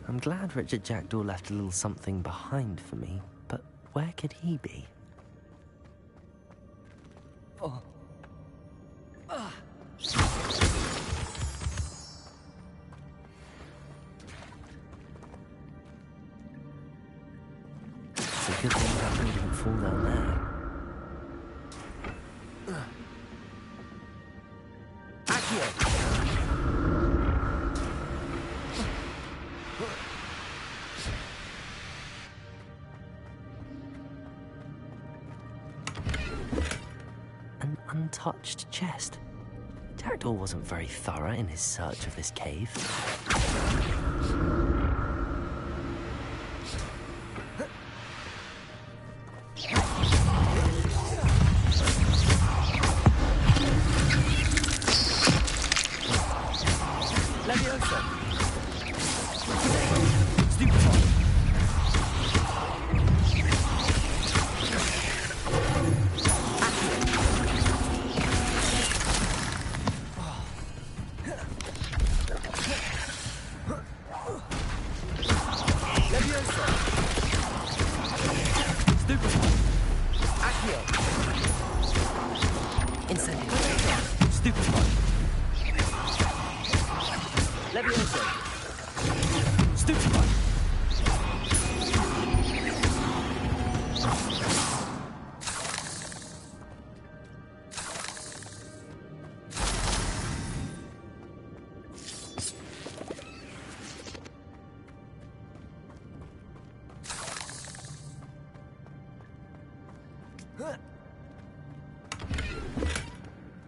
I'm glad Richard Jackdaw left a little something behind for me, but where could he be? Oh. It's a good thing that we didn't fall down there. An untouched chest. Jackdaw wasn't very thorough in his search of this cave.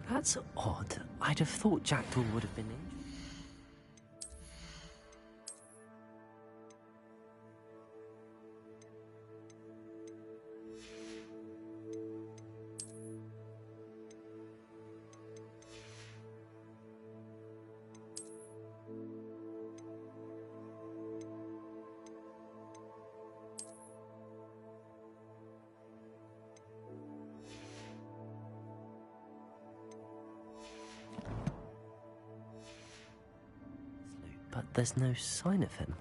That's odd. I'd have thought Jackdaw would have been injured. But there's no sign of him.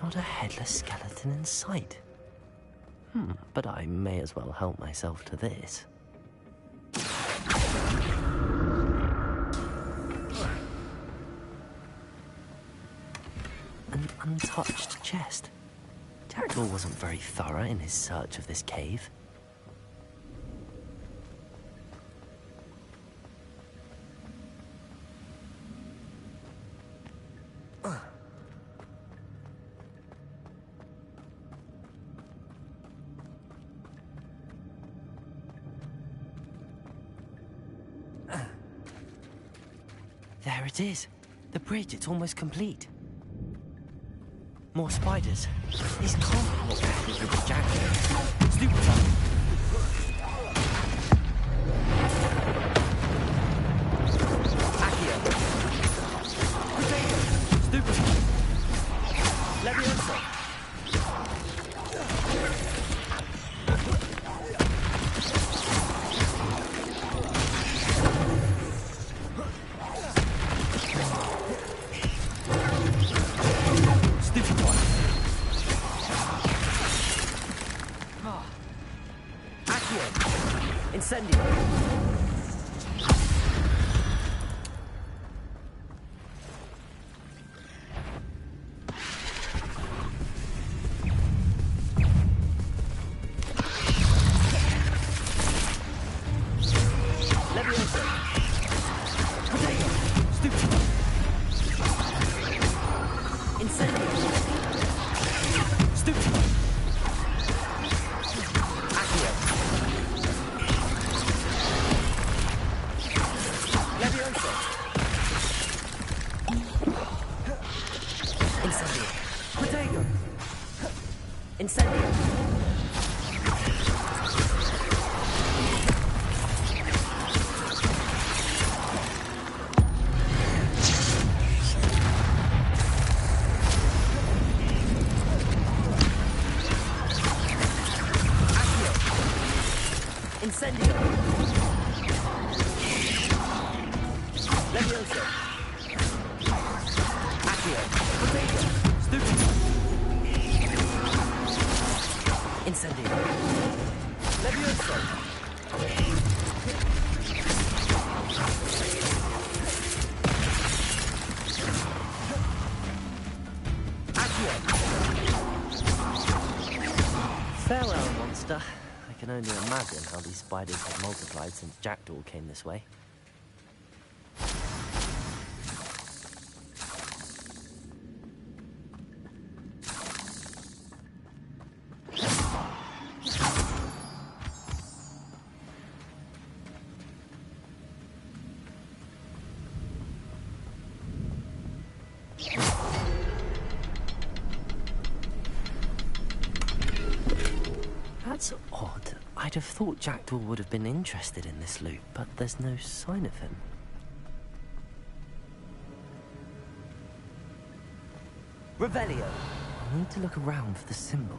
Not a headless skeleton in sight. But I may as well help myself to this. An untouched chest. Jackdaw wasn't very thorough in his search of this cave. There it is. The bridge, it's almost complete. More spiders. These can't look at me with Jackdaw. Stupid. Accio. Incendio! Farewell, monster. I can only imagine how these spiders have multiplied since Jackdaw came this way. That's odd. I'd have thought Jackdaw would have been interested in this loot, but there's no sign of him. Revelio! I need to look around for the symbol.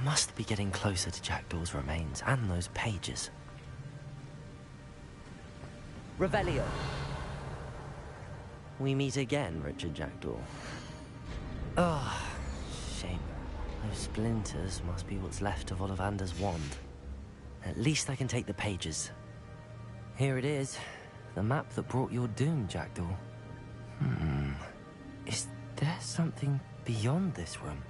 Must be getting closer to Jackdaw's remains and those pages. Revelio. We meet again, Richard Jackdaw. Oh, shame. Those splinters must be what's left of Ollivander's wand. At least I can take the pages. Here it is. The map that brought your doom, Jackdaw. Is there something beyond this room?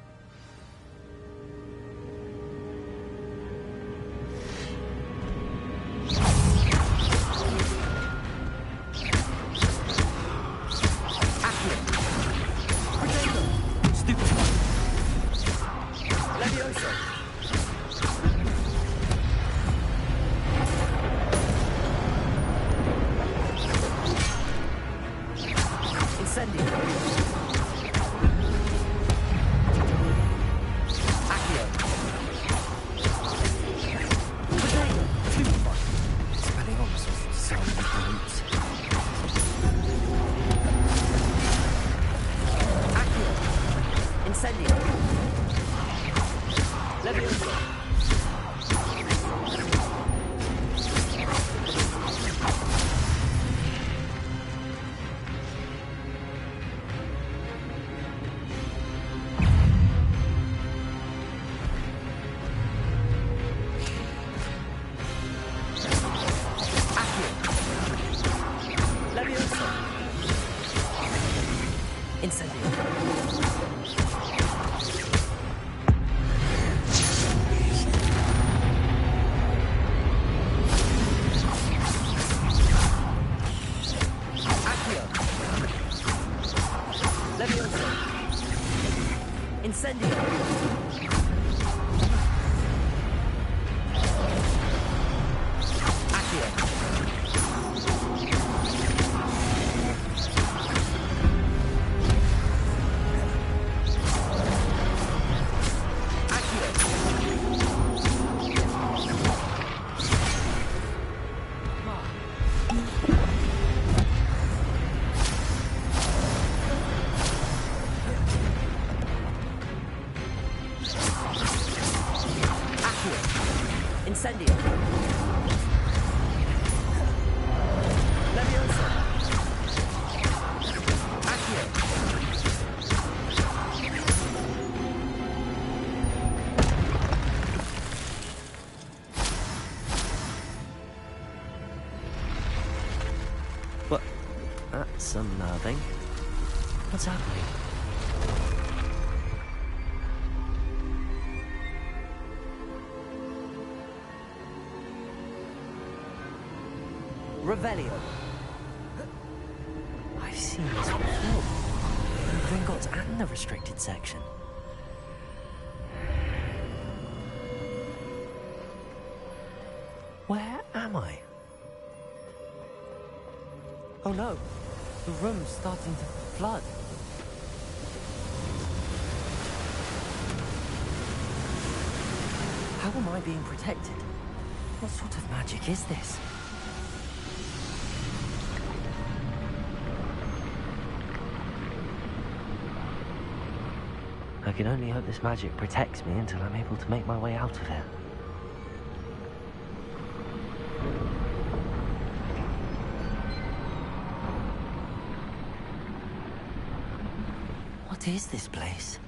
Incendio. Leviosa. Accio. What? That's unnerving. What's happening? Revelio. I've seen this before. In Gringotts and the restricted section. Where am I? Oh no, the room's starting to flood. How am I being protected? What sort of magic is this? I can only hope this magic protects me until I'm able to make my way out of here. What is this place?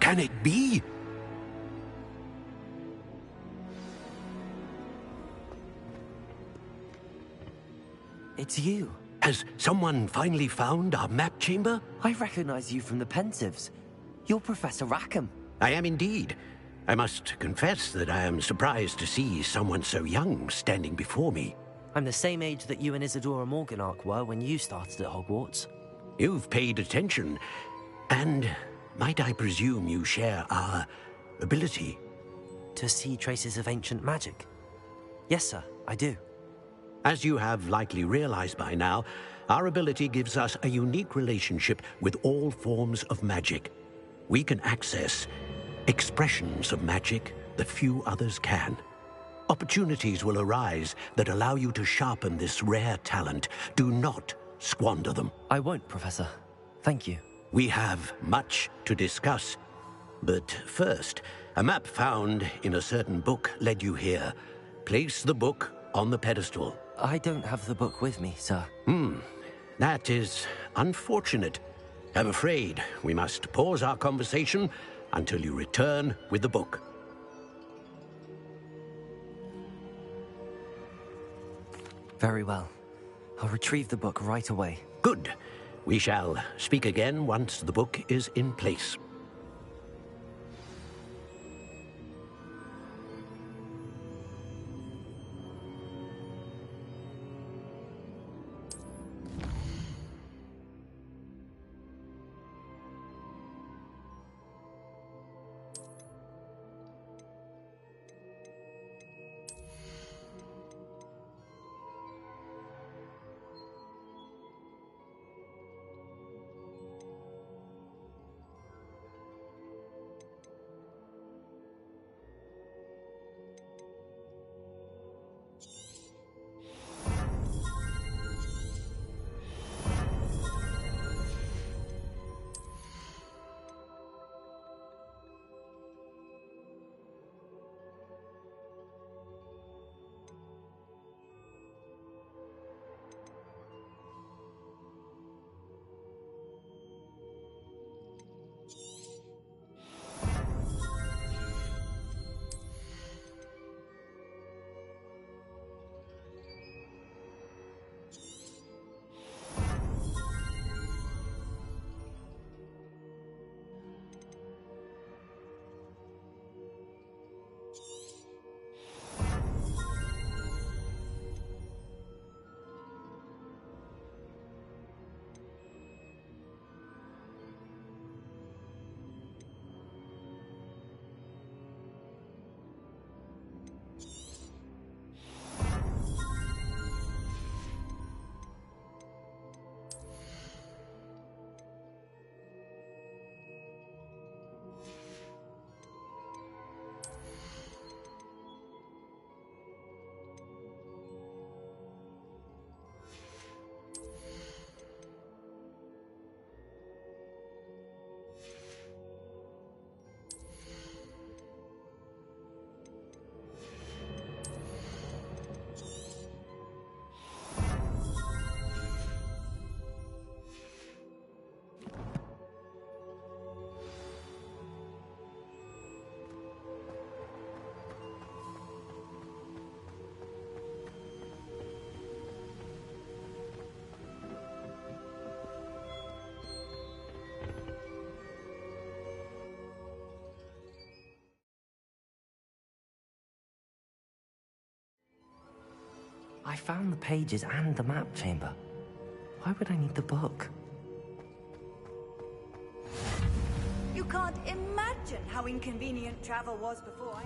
Can it be? It's you. Has someone finally found our map chamber? I recognize you from the Pensives. You're Professor Rackham. I am indeed. I must confess that I am surprised to see someone so young standing before me. I'm the same age that you and Isadora Morganach were when you started at Hogwarts. You've paid attention, and might I presume you share our ability? To see traces of ancient magic? Yes, sir, I do. As you have likely realized by now, our ability gives us a unique relationship with all forms of magic. We can access expressions of magic that few others can. Opportunities will arise that allow you to sharpen this rare talent. Do not squander them. I won't, Professor. Thank you. We have much to discuss. But first, a map found in a certain book led you here. Place the book on the pedestal. I don't have the book with me, sir. That is unfortunate. I'm afraid we must pause our conversation until you return with the book. Very well. I'll retrieve the book right away. Good. We shall speak again once the book is in place. I found the pages and the map chamber. Why would I need the book? You can't imagine how inconvenient travel was before I...